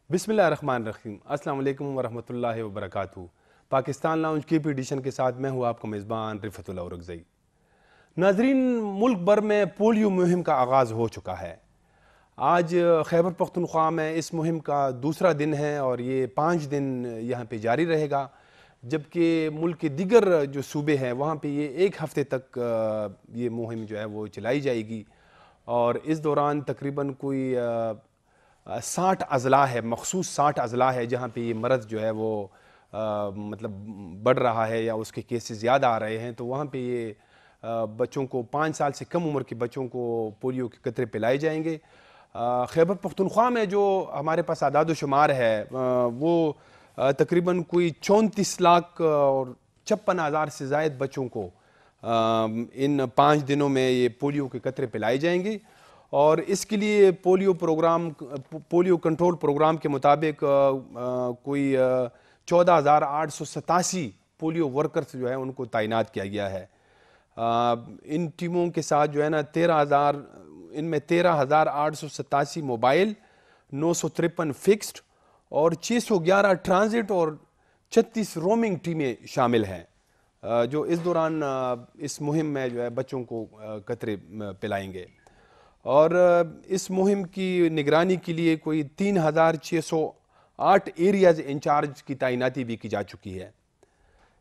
بسم اللہ الرحمن الرحیم۔ السلام علیکم ورحمۃ اللہ وبرکاتہ۔ پاکستان لاؤنج کی پی ایڈیشن کے ساتھ میں ہوں آپ کا میزبان رفعت اللہ اورکزئی۔ ناظرین، ملک بھر میں پولیو مہم کا آغاز ہو چکا ہے۔ آج خیبر پختونخوا میں اس مہم کا دوسرا دن ہے اور یہ 5 دن یہاں پہ جاری رہے گا، جبکہ ملک کے دیگر جو صوبے ہیں وہاں پہ یہ 1 ہفتے تک یہ مہم جو ہے وہ چلائی جائے گی، اور اس دوران تقریباً کوئی 60 اضلاع ہے، مخصوص 60 اضلاع ہے جہاں پہ یہ مرض جو ہے وہ مطلب بڑھ رہا ہے یا اس کے کیسز زیادہ آ رہے ہیں، تو وہاں پہ یہ بچوں کو 5 سال سے کم عمر کے بچوں کو پولیو کے قطرے پلائے جائیں گے۔ خیبر پختونخوا میں جو ہمارے پاس اعداد و شمار ہے وہ تقریباً کوئی 34 لاکھ اور 56,000 سے زائد بچوں کو ان 5 دنوں میں یہ پولیو کے قطرے پلائے جائیں گے، اور اس کے لیے پولیو کنٹرول پروگرام کے مطابق کوئی 14,887 پولیو ورکرز جو ہیں ان کو تعینات کیا گیا ہے۔ ان ٹیموں کے ساتھ جو ہے نا ان میں 13,887 موبائل، 953 فکسڈ اور 611 ٹرانزٹ اور 36 رومنگ ٹیمیں شامل ہیں، جو اس دوران اس مہم میں جو ہے بچوں کو قطرے پلائیں گے۔ اور اس مہم کی نگرانی کے لیے کوئی 3,608 ایریاز انچارج کی تعیناتی بھی کی جا چکی ہے۔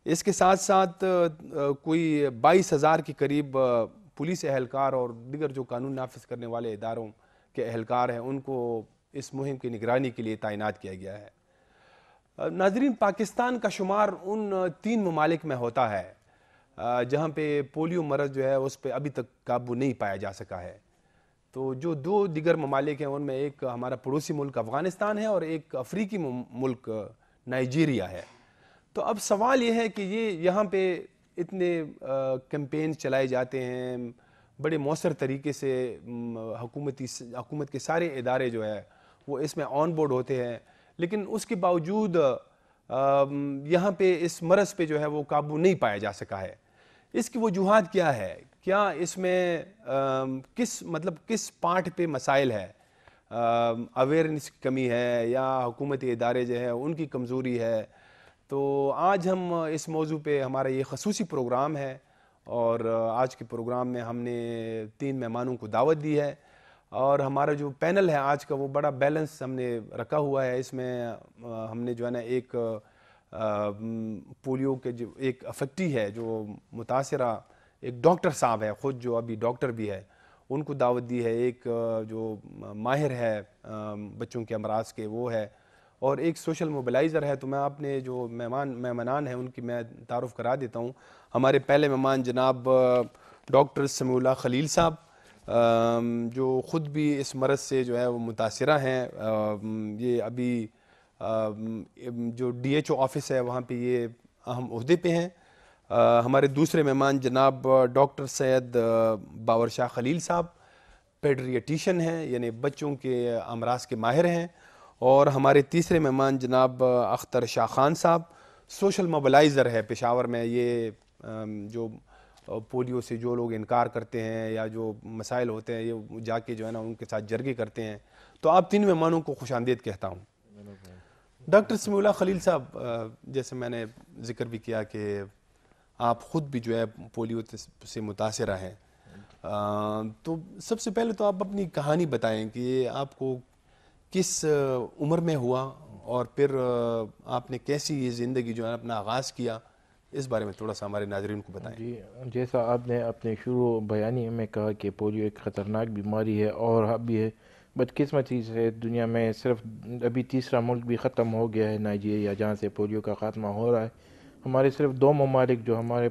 اس کے ساتھ ساتھ کوئی 22,000 کے قریب پولیس اہلکار اور دیگر جو قانون نافذ کرنے والے اداروں کے اہلکار ہیں ان کو اس مہم کی نگرانی کے لیے تعینات کیا گیا ہے۔ ناظرین، پاکستان کا شمار ان 3 ممالک میں ہوتا ہے جہاں پہ پولیو مرض جو ہے اس پہ ابھی تک قابو نہیں پایا جا سکا ہے۔ تو جو 2 دیگر ممالک ہیں ان میں ایک ہمارا پڑوسی ملک افغانستان ہے اور ایک افریقی ملک نائجیریا ہے۔ تو اب سوال یہ ہے کہ یہاں پہ اتنے کیمپینز چلائے جاتے ہیں، بڑے مؤثر طریقے سے حکومت کے سارے ادارے جو ہے وہ اس میں آن بورڈ ہوتے ہیں، لیکن اس کے باوجود یہاں پہ اس مرض پہ جو ہے وہ قابو نہیں پایا جا سکا ہے۔ اس کی وجوہات کیا ہے؟ کیا اس میں کس پارٹ پہ مسائل ہے؟ اویئرنس کی کمی ہے یا حکومتی ادارے جو ہے ان کی کمزوری ہے؟ تو آج ہم اس موضوع پہ ہمارا یہ خصوصی پروگرام ہے، اور آج کے پروگرام میں ہم نے 3 مہمانوں کو دعوت دی ہے، اور ہمارا جو پینل ہے آج کا وہ بڑا بیلنس ہم نے رکھا ہوا ہے۔ اس میں ہم نے جو ہے نا ایک پولیو کے جو ایک افیکٹی ہے جو متاثرہ ایک ڈاکٹر صاحب ہے خود، جو ابھی ڈاکٹر بھی ہے، ان کو دعوت دی ہے، ایک جو ماہر ہے بچوں کے امراض کے وہ ہے، اور ایک سوشل موبلائزر ہے۔ تو میں اپنے جو مہمانان ہیں ان کی میں تعارف کرا دیتا ہوں۔ ہمارے پہلے مہمان جناب ڈاکٹر سمیع اللہ خلیل صاحب، جو خود بھی اس مرض سے جو ہے وہ متاثرہ ہیں۔ یہ ابھی جو ڈی ایچ او آفس ہے وہاں پہ یہ اہم عہدے پہ ہیں۔ ہمارے دوسرے مہمان جناب ڈاکٹر سید باور شاہ خلیل صاحب، پیڈریٹیشین ہیں، یعنی بچوں کے امراض کے ماہر ہیں۔ اور ہمارے تیسرے مہمان جناب اختر شاہ خان صاحب، سوشل موبلائزر ہے پشاور میں۔ یہ جو پولیو سے جو لوگ انکار کرتے ہیں یا جو مسائل ہوتے ہیں یہ جا کے جو ہے نا ان کے ساتھ جرگے کرتے ہیں۔ تو آپ 3 مہمانوں کو خوش آمدید کہتا ہوں۔ ڈاکٹر سمیع اللہ خلیل صاحب، جیسے میں نے ذکر بھی کیا کہ آپ خود بھی جو ہے پولیو سے متاثرہ ہیں، تو سب سے پہلے تو آپ اپنی کہانی بتائیں کہ یہ آپ کو کس عمر میں ہوا، اور پھر آپ نے کیسی یہ زندگی جو ہے اپنا آغاز کیا، اس بارے میں تھوڑا سا ہمارے ناظرین کو بتائیں۔ جی، جیسا آپ نے اپنے شروع بیانی میں کہا کہ پولیو ایک خطرناک بیماری ہے، اور اب یہ بدقسمتی سے دنیا میں صرف ابھی تیسرا ملک بھی ختم ہو گیا ہے، نائجیریا، جہاں سے پولیو کا خاتمہ ہو رہا ہے۔ ہمارے صرف 2 ممالک جو ہمارے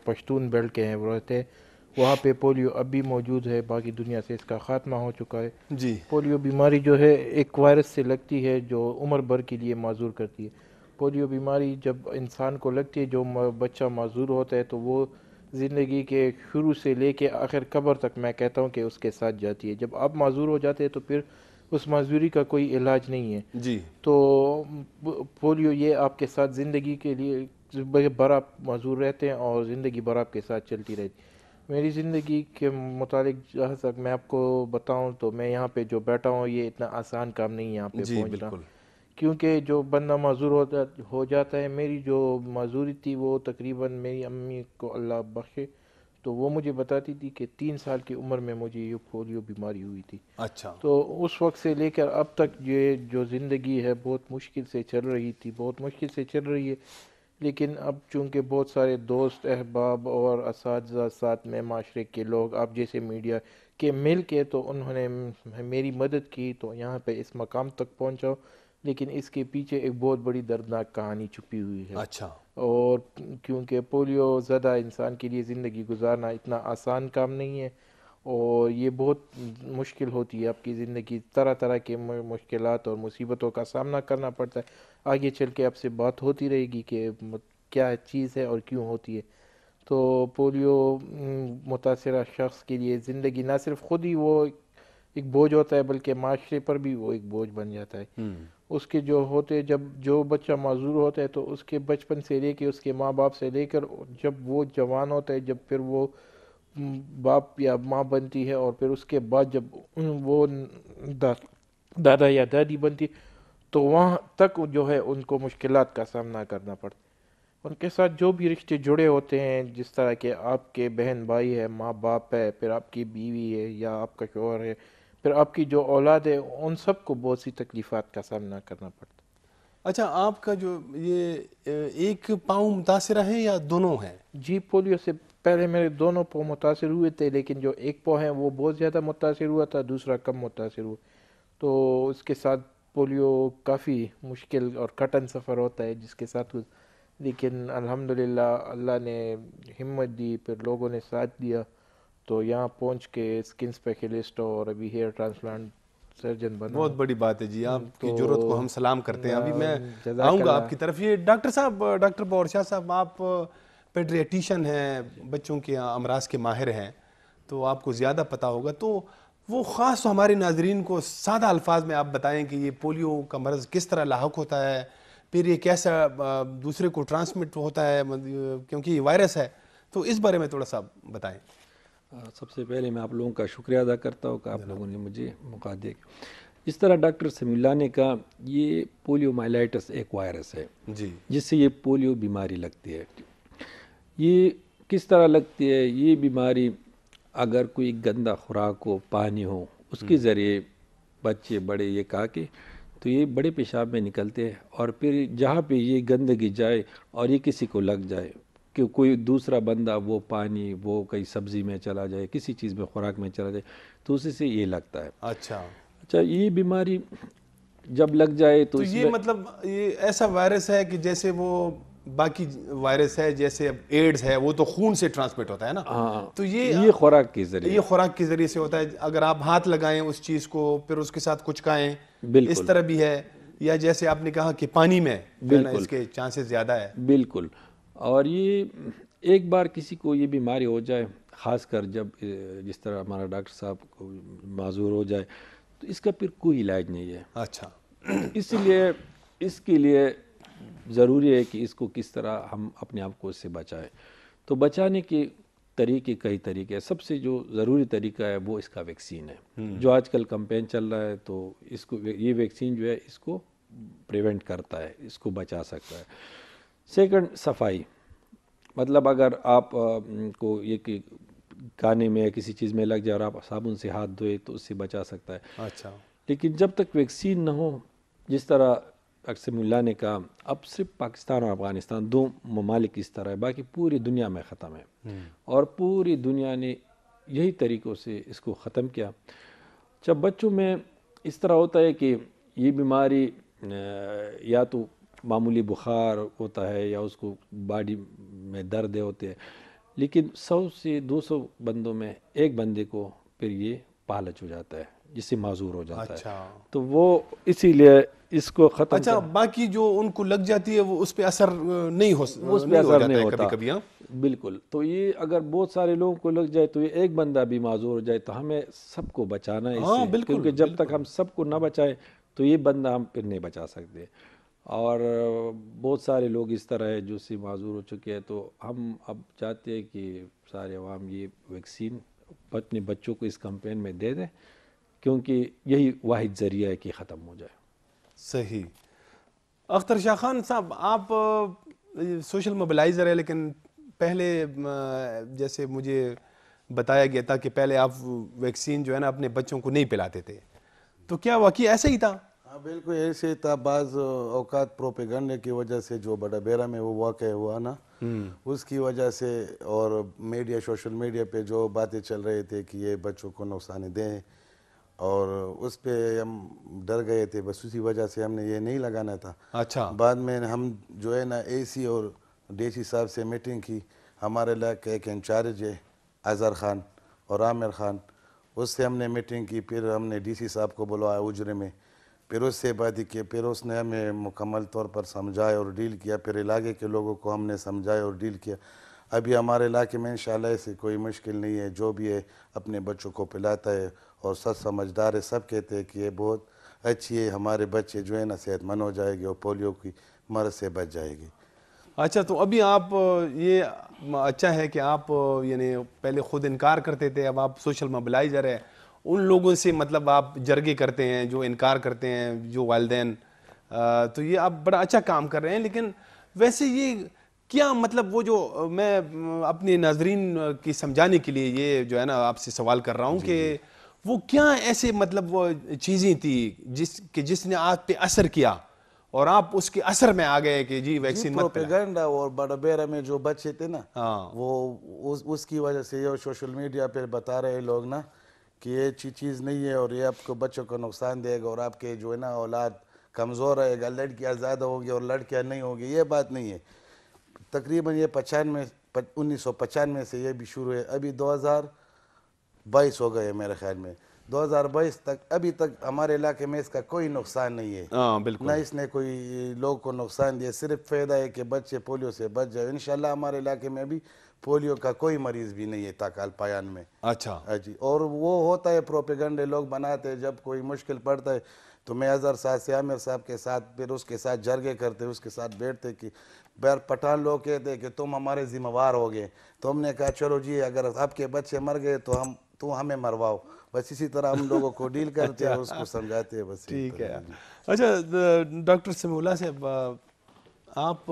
پشتون بیلٹ کے ہیں وہ رہتے ہیں، وہاں پہ پولیو اب بھی موجود ہے، باقی دنیا سے اس کا خاتمہ ہو چکا ہے۔ جی پولیو بیماری جو ہے ایک وائرس سے لگتی ہے جو عمر بھر کے لیے معذور کرتی ہے۔ پولیو بیماری جب انسان کو لگتی ہے، جو بچہ معذور ہوتا ہے، تو وہ زندگی کے شروع سے لے کے آخر قبر تک میں کہتا ہوں کہ اس کے ساتھ جاتی ہے۔ جب آپ معذور ہو جاتے ہیں تو پھر اس معذوری کا کوئی علاج نہیں ہے۔ جی تو پولیو یہ آپ کے ساتھ زندگی کے لیے بھر آپ معذور رہتے ہیں اور زندگی بھر آپ کے ساتھ چلتی رہتی ہے۔ میری زندگی کے متعلق جہاں تک میں آپ کو بتاؤں تو میں یہاں پہ جو بیٹھا ہوں یہ اتنا آسان کام نہیں ہے یہاں پہ جی پہنچنا۔ بالکل کیونکہ جو بندہ معذور ہو جاتا ہے، میری جو معذوری تھی وہ تقریباً میری امی کو اللہ بخشے تو وہ مجھے بتاتی تھی کہ 3 سال کی عمر میں مجھے یہ پولیو بیماری ہوئی تھی. اچھا. تو اس وقت سے لے کر اب تک یہ جو زندگی ہے بہت مشکل سے چل رہی تھی، بہت مشکل سے چل رہی ہے. لیکن اب چونکہ بہت سارے دوست احباب اور اساتذہ ساتھ میں معاشرے کے لوگ آپ جیسے میڈیا کے مل کے تو انہوں نے میری مدد کی تو یہاں پہ اس مقام تک پہنچا. لیکن اس کے پیچھے ایک بہت بڑی دردناک کہانی چھپی ہوئی ہے. اچھا. اور کیونکہ پولیو زدہ انسان کے لیے زندگی گزارنا اتنا آسان کام نہیں ہے اور یہ بہت مشکل ہوتی ہے. آپ کی زندگی طرح طرح کے مشکلات اور مصیبتوں کا سامنا کرنا پڑتا ہے. آگے چل کے آپ سے بات ہوتی رہے گی کہ کیا چیز ہے اور کیوں ہوتی ہے. تو پولیو متاثرہ شخص کے لیے زندگی نہ صرف خود ہی وہ ایک بوجھ ہوتا ہے بلکہ معاشرے پر بھی وہ ایک بوجھ بن جاتا ہے. اس کے جو ہوتے جب جو بچہ معذور ہوتا ہے تو اس کے بچپن سے لے کے اس کے ماں باپ سے لے کر جب وہ جوان ہوتا ہے، جب پھر وہ باپ یا ماں بنتی ہے اور پھر اس کے بعد جب وہ دادا یا دادی بنتی تو وہاں تک جو ہے ان کو مشکلات کا سامنا کرنا پڑتا ہے. ان کے ساتھ جو بھی رشتے جڑے ہوتے ہیں جس طرح کہ آپ کے بہن بھائی ہے، ماں باپ ہے، پھر آپ کی بیوی ہے یا آپ کا شوہر ہے، پھر آپ کی جو اولاد ہے، ان سب کو بہت سی تکلیفات کا سامنا کرنا پڑتا ہے. اچھا، آپ کا جو یہ ایک پاؤں متاثرہ ہے یا دونوں ہیں؟ جی، پولیو سے پہلے میرے دونوں پاؤں متاثر ہوئے تھے، لیکن جو ایک پاؤں ہے وہ بہت زیادہ متاثر ہوا تھا، دوسرا کم متاثر ہوا. تو اس کے ساتھ پولیو کافی مشکل اور کٹن سفر ہوتا ہے جس کے ساتھ لیکن الحمدللہ اللہ نے ہمت دی، پھر لوگوں نے ساتھ دیا تو یہاں پہنچ کے اسکن اسپیشلسٹ اور ابھی ہیئر ٹرانسپلانٹ سرجن بنا بہت ہوں. بڑی بات ہے جی، آپ کی تو جرأت کو ہم سلام کرتے ہیں. ابھی میں جزاک آؤں گا اللہ. آپ کی طرف. یہ ڈاکٹر صاحب، ڈاکٹر باور شاہ صاحب، آپ پیڈریٹیشن ہیں، بچوں کے امراض کے ماہر ہیں تو آپ کو زیادہ پتہ ہوگا. تو وہ خاص تو ہمارے ناظرین کو سادہ الفاظ میں آپ بتائیں کہ یہ پولیو کا مرض کس طرح لاحق ہوتا ہے، پھر یہ کیسا دوسرے کو ٹرانسمٹ ہوتا ہے کیونکہ یہ وائرس ہے، تو اس بارے میں تھوڑا سا بتائیں. سب سے پہلے میں آپ لوگوں کا شکریہ ادا کرتا ہوں کہ آپ لوگوں نے مجھے موقع دیا. اس طرح ڈاکٹر سمیع اللہ نے کہا، یہ پولیو مائلائٹس ایک وائرس ہے جی، جس سے یہ پولیو بیماری لگتی ہے. یہ کس طرح لگتی ہے؟ یہ بیماری اگر کوئی گندا خوراک ہو، پانی ہو، اس کے ذریعے بچے بڑے یہ کہا کہ تو یہ بڑے پیشاب میں نکلتے ہیں اور پھر جہاں پہ یہ گندگی جائے اور یہ کسی کو لگ جائے کہ کوئی دوسرا بندہ وہ پانی وہ کئی سبزی میں چلا جائے، کسی چیز میں خوراک میں چلا جائے تو اسی سے یہ لگتا ہے. اچھا، یہ بیماری جب لگ جائے تو اس یہ میں مطلب یہ ایسا وائرس ہے کہ جیسے وہ باقی وائرس ہے، جیسے اب ایڈز ہے وہ تو خون سے ٹرانسمٹ ہوتا ہے نا، تو یہ خوراک کے ذریعے یہ خوراک کے ذریعے سے ہوتا ہے. اگر آپ ہاتھ لگائیں اس چیز کو پھر اس کے ساتھ کچھ کھائیں، اس طرح بھی ہے، یا جیسے آپ نے کہا کہ پانی میں جو ہے نا اس کے چانسز زیادہ ہے. بالکل. اور یہ ایک بار کسی کو یہ بیماری ہو جائے، خاص کر جب جس طرح ہمارا ڈاکٹر صاحب کو معذور ہو جائے تو اس کا پھر کوئی علاج نہیں ہے. اچھا، اس لیے اس کے لیے ضروری ہے کہ اس کو کس طرح ہم اپنے آپ کو اس سے بچائیں. تو بچانے کے طریقے کئی طریقے ہیں. سب سے جو ضروری طریقہ ہے وہ اس کا ویکسین ہے، جو آج کل کمپین چل رہا ہے. تو اس کو یہ ویکسین جو ہے اس کو پریونٹ کرتا ہے، اس کو بچا سکتا ہے. سیکنڈ، صفائی. مطلب اگر آپ کو یہ کہ کھانے میں کسی چیز میں لگ جائے اور آپ صابن سے ہاتھ دھوئے تو اس سے بچا سکتا ہے. اچھا، لیکن جب تک ویکسین نہ ہو، جس طرح ڈاکٹر سمیع اللہ نے کہا، اب صرف پاکستان اور افغانستان دو ممالک اس طرح ہے، باقی پوری دنیا میں ختم ہے. اور پوری دنیا نے یہی طریقوں سے اس کو ختم کیا. جب بچوں میں اس طرح ہوتا ہے کہ یہ بیماری یا تو معمولی بخار ہوتا ہے یا اس کو باڈی میں درد ہوتے ہیں، لیکن 100 سے 200 بندوں میں ایک بندے کو پھر یہ پالج ہو جاتا ہے جس سے معذور ہو جاتا ہے. تو وہ اسی لیے اس کو ختم اچھا، باقی جو ان کو لگ جاتی ہے وہ اس پہ اثر نہیں ہو جاتا ہے کبھی کبھی. بالکل. تو یہ اگر بہت سارے لوگوں کو لگ جائے تو یہ ایک بندہ بھی معذور ہو جائے تو ہمیں سب کو بچانا ہے اس سے، کیونکہ جب تک ہم سب کو نہ بچائیں تو یہ بندہ ہم پھر نہیں بچا سکتے. اور بہت سارے لوگ اس طرح ہے جو سے معذور ہو چکے ہیں. تو ہم اب چاہتے ہیں کہ سارے عوام یہ ویکسین اپنے بچوں کو اس کمپین میں دے دیں، کیونکہ یہی واحد ذریعہ ہے کہ ختم ہو جائے. صحیح. اختر شاہ خان صاحب، آپ سوشل موبلائزر ہے، لیکن پہلے جیسے مجھے بتایا گیا تھا کہ پہلے آپ ویکسین جو ہے نا اپنے بچوں کو نہیں پلاتے تھے، تو کیا واقعی ایسا ہی تھا؟ ہاں بالکل ایسے تھا. بعض اوقات پروپیگنڈے کی وجہ سے جو بڑا بیرا میں وہ واقع ہوا نا، اس کی وجہ سے، اور میڈیا سوشل میڈیا پہ جو باتیں چل رہے تھے کہ یہ بچوں کو نقصان دیں، اور اس پہ ہم ڈر گئے تھے، بس اسی وجہ سے ہم نے یہ نہیں لگانا تھا. اچھا. بعد میں ہم جو ہے نا اے سی اور ڈی سی صاحب سے میٹنگ کی. ہمارے علاقے ایک انچارج ہے اظہر خان اور عامر خان، اس سے ہم نے میٹنگ کی. پھر ہم نے ڈی سی صاحب کو بلوایا اجرے میں، پھر اس سے بات کی. پھر اس نے ہمیں مکمل طور پر سمجھایا اور ڈیل کیا. پھر علاقے کے لوگوں کو ہم نے سمجھایا اور ڈیل کیا. ابھی ہمارے علاقے میں انشاءاللہ ایسی کوئی مشکل نہیں ہے. جو بھی ہے اپنے بچوں کو پلاتا ہے اور سب سمجھدار ہے. سب کہتے ہیں کہ یہ بہت اچھی ہے، ہمارے بچے جو ہے نا صحت مند ہو جائے گی اور پولیو کی مرض سے بچ جائے گی. اچھا، تو ابھی آپ یہ اچھا ہے کہ آپ یعنی پہلے خود انکار کرتے تھے، اب آپ سوشل موبلائزر ہے، ان لوگوں سے مطلب آپ جرگے کرتے ہیں جو انکار کرتے ہیں، جو والدین، تو یہ آپ بڑا اچھا کام کر رہے ہیں. لیکن ویسے یہ کیا مطلب، وہ جو میں اپنے ناظرین کی سمجھانے کے لیے یہ جو ہے نا آپ سے سوال کر رہا ہوں کہ وہ کیا ایسے مطلب وہ چیزیں تھیں جس نے آپ پہ اثر کیا اور آپ اس کے اثر میں آ گئے کہ جی ویکسین مت پلائیں؟ پروپیگنڈا اور بڑا بیرا میں جو بچے تھے نا، ہاں، وہ اس کی وجہ سے یہ سوشل میڈیا پہ بتا رہے لوگ نا کہ یہ اچھی چیز نہیں ہے اور یہ آپ کو بچوں کو نقصان دے گا اور آپ کے جو ہے نا اولاد کمزور رہے گا، لڑکیاں زیادہ ہوگی اور لڑکیاں نہیں ہوگی. یہ بات نہیں ہے. تقریباً یہ 1995 سے یہ بھی شروع ہے. ابھی 2022 ہو گئے میرے خیال میں. 2022 تک ابھی تک ہمارے علاقے میں اس کا کوئی نقصان نہیں ہے. ہاں نہ بالکل. اس نے کوئی لوگ کو نقصان دیا. صرف فائدہ ہے کہ بچے پولیو سے بچ جائے. انشاءاللہ ہمارے علاقے میں بھی پولیو کا کوئی مریض بھی نہیں ہے تاکال پایان میں. اچھا. جی. اور وہ ہوتا ہے پروپیگنڈے لوگ بناتے ہیں. جب کوئی مشکل پڑتا ہے تو میں اظہر صاحب سے عامر صاحب کے ساتھ پھر اس کے ساتھ جرگے کرتے، اس کے ساتھ بیٹھتے کہ پٹھان لوگ کہتے ہیں کہ تم ہمارے ذمہ وار ہو گئے. تو ہم نے کہا چلو جی اگر آپ کے بچے مر گئے تو ہمیں مرواؤ. بس اسی طرح ہم لوگوں کو ڈیل کرتے ہیں، اس کو سمجھاتے ہیں. بس ٹھیک ہے. اچھا ڈاکٹر سمیع اللہ صاحب، آپ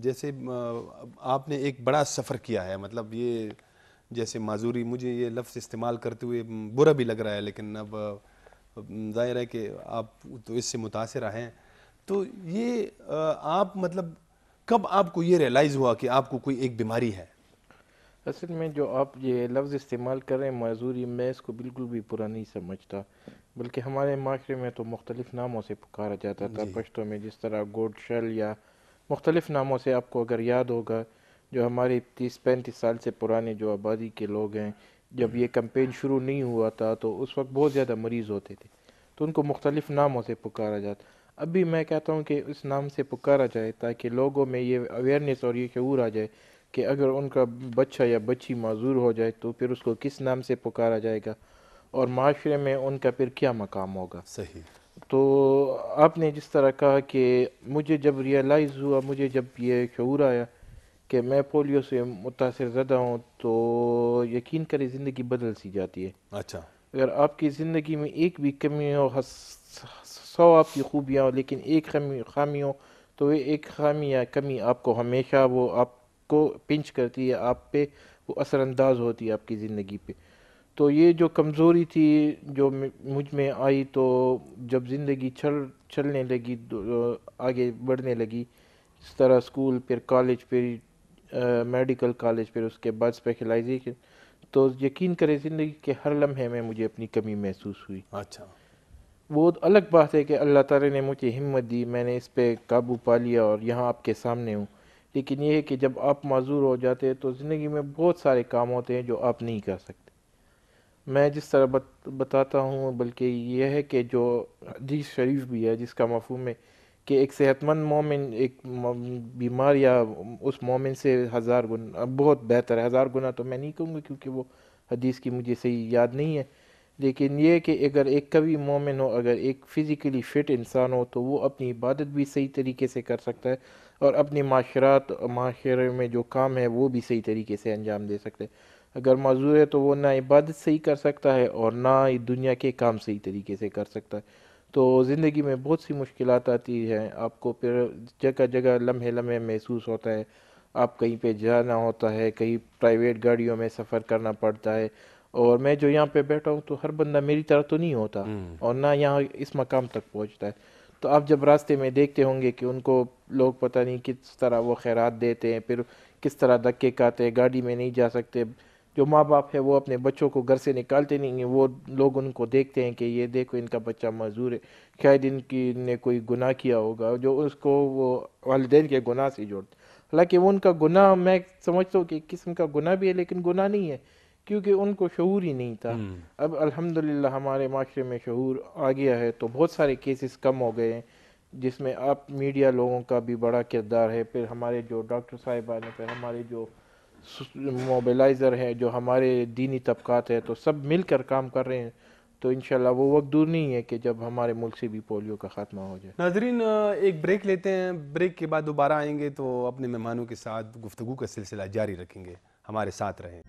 جیسے آپ نے ایک بڑا سفر کیا ہے، مطلب یہ جیسے معذوری، مجھے یہ لفظ استعمال کرتے ہوئے برا بھی لگ رہا ہے، لیکن اب ظاہر ہے کہ آپ تو اس سے متاثر ہیں. تو یہ آپ مطلب کب آپ کو یہ ریئلائز ہوا کہ آپ کو کوئی ایک بیماری ہے؟ اصل میں جو آپ یہ لفظ استعمال کر رہے ہیں معذوری، میں اس کو بالکل بھی برا نہیں سمجھتا، بلکہ ہمارے معاشرے میں تو مختلف ناموں سے پکارا جاتا تھا. پشتوں میں جس طرح گوڈ شل یا مختلف ناموں سے، آپ کو اگر یاد ہوگا جو ہمارے 30-35 سال سے پرانے جو آبادی کے لوگ ہیں، جب یہ کمپین شروع نہیں ہوا تھا تو اس وقت بہت زیادہ مریض ہوتے تھے تو ان کو مختلف ناموں سے پکارا جاتا. ابھی میں کہتا ہوں کہ اس نام سے پکارا جائے تاکہ لوگوں میں یہ اویئرنیس اور یہ شعور آ جائے کہ اگر ان کا بچہ یا بچی معذور ہو جائے تو پھر اس کو کس نام سے پکارا جائے گا اور معاشرے میں ان کا پھر کیا مقام ہوگا. صحیح. تو آپ نے جس طرح کہا کہ مجھے جب ریئلائز ہوا، مجھے جب یہ شعور آیا کہ میں پولیو سے متاثر زدہ ہوں، تو یقین کریں زندگی بدل سی جاتی ہے. اچھا. اگر آپ کی زندگی میں ایک بھی کمی ہو، 100 آپ کی خوبیاں ہو لیکن ایک خامی ہو، تو یہ ایک خامی یا کمی آپ کو ہمیشہ وہ آپ کو پنچ کرتی ہے، آپ پہ وہ اثر انداز ہوتی ہے آپ کی زندگی پہ. تو یہ جو کمزوری تھی جو مجھ میں آئی، تو جب زندگی چلنے لگی، آگے بڑھنے لگی، اس طرح اسکول، پھر کالج، پھر میڈیکل کالج، پھر اس کے بعد اسپیشلائزیشن، تو یقین کرے زندگی کے ہر لمحے میں مجھے اپنی کمی محسوس ہوئی. اچھا. وہ الگ بات ہے کہ اللہ تعالی نے مجھے ہمت دی، میں نے اس پہ قابو پا لیا اور یہاں آپ کے سامنے ہوں. لیکن یہ ہے کہ جب آپ معذور ہو جاتے ہیں تو زندگی میں بہت سارے کام ہوتے ہیں جو آپ نہیں کر سکتے. میں جس طرح بتاتا ہوں، بلکہ یہ ہے کہ جو حدیث شریف بھی ہے جس کا مفہوم ہے کہ ایک صحت مند مومن ایک بیمار یا اس مومن سے 1000 گنا بہت بہتر ہے. 1000 گنا تو میں نہیں کہوں گا کیونکہ وہ حدیث کی مجھے صحیح یاد نہیں ہے، لیکن یہ کہ اگر ایک قوی مومن ہو، اگر ایک فزیکلی فٹ انسان ہو، تو وہ اپنی عبادت بھی صحیح طریقے سے کر سکتا ہے اور اپنی معاشرے میں جو کام ہے وہ بھی صحیح طریقے سے انجام دے سکتا ہے. اگر معذور ہے تو وہ نہ عبادت صحیح کر سکتا ہے اور نہ ہی دنیا کے کام صحیح طریقے سے کر سکتا ہے. تو زندگی میں بہت سی مشکلات آتی ہیں، آپ کو پھر جگہ جگہ لمحے لمحے محسوس ہوتا ہے، آپ کہیں پہ جانا ہوتا ہے، کہیں پرائیویٹ گاڑیوں میں سفر کرنا پڑتا ہے، اور میں جو یہاں پہ بیٹھا ہوں تو ہر بندہ میری طرح تو نہیں ہوتا اور نہ یہاں اس مقام تک پہنچتا ہے. تو آپ جب راستے میں دیکھتے ہوں گے کہ ان کو لوگ پتہ نہیں کس طرح وہ خیرات دیتے ہیں، پھر کس طرح دھکے کھاتے ہیں، گاڑی میں نہیں جا سکتے، جو ماں باپ ہے وہ اپنے بچوں کو گھر سے نکالتے نہیں ہیں، وہ لوگ ان کو دیکھتے ہیں کہ یہ دیکھو ان کا بچہ معذور ہے، شاید ان کی نے کوئی گناہ کیا ہوگا، جو اس کو وہ والدین کے گناہ سے جوڑتے. حالانکہ وہ ان کا گناہ میں سمجھتا ہوں کہ ایک قسم کا گناہ بھی ہے، لیکن گناہ نہیں ہے کیونکہ ان کو شعور ہی نہیں تھا. اب الحمدللہ ہمارے معاشرے میں شعور آ گیا ہے تو بہت سارے کیسز کم ہو گئے ہیں، جس میں آپ میڈیا لوگوں کا بھی بڑا کردار ہے، پھر ہمارے جو ڈاکٹر صاحبان ہیں، پھر ہمارے جو موبلائزر ہیں، جو ہمارے دینی طبقات ہیں، تو سب مل کر کام کر رہے ہیں. تو انشاءاللہ وہ وقت دور نہیں ہے کہ جب ہمارے ملک سے بھی پولیو کا خاتمہ ہو جائے. ناظرین ایک بریک لیتے ہیں، بریک کے بعد دوبارہ آئیں گے تو اپنے مہمانوں کے ساتھ گفتگو کا سلسلہ جاری رکھیں گے. ہمارے ساتھ رہیں.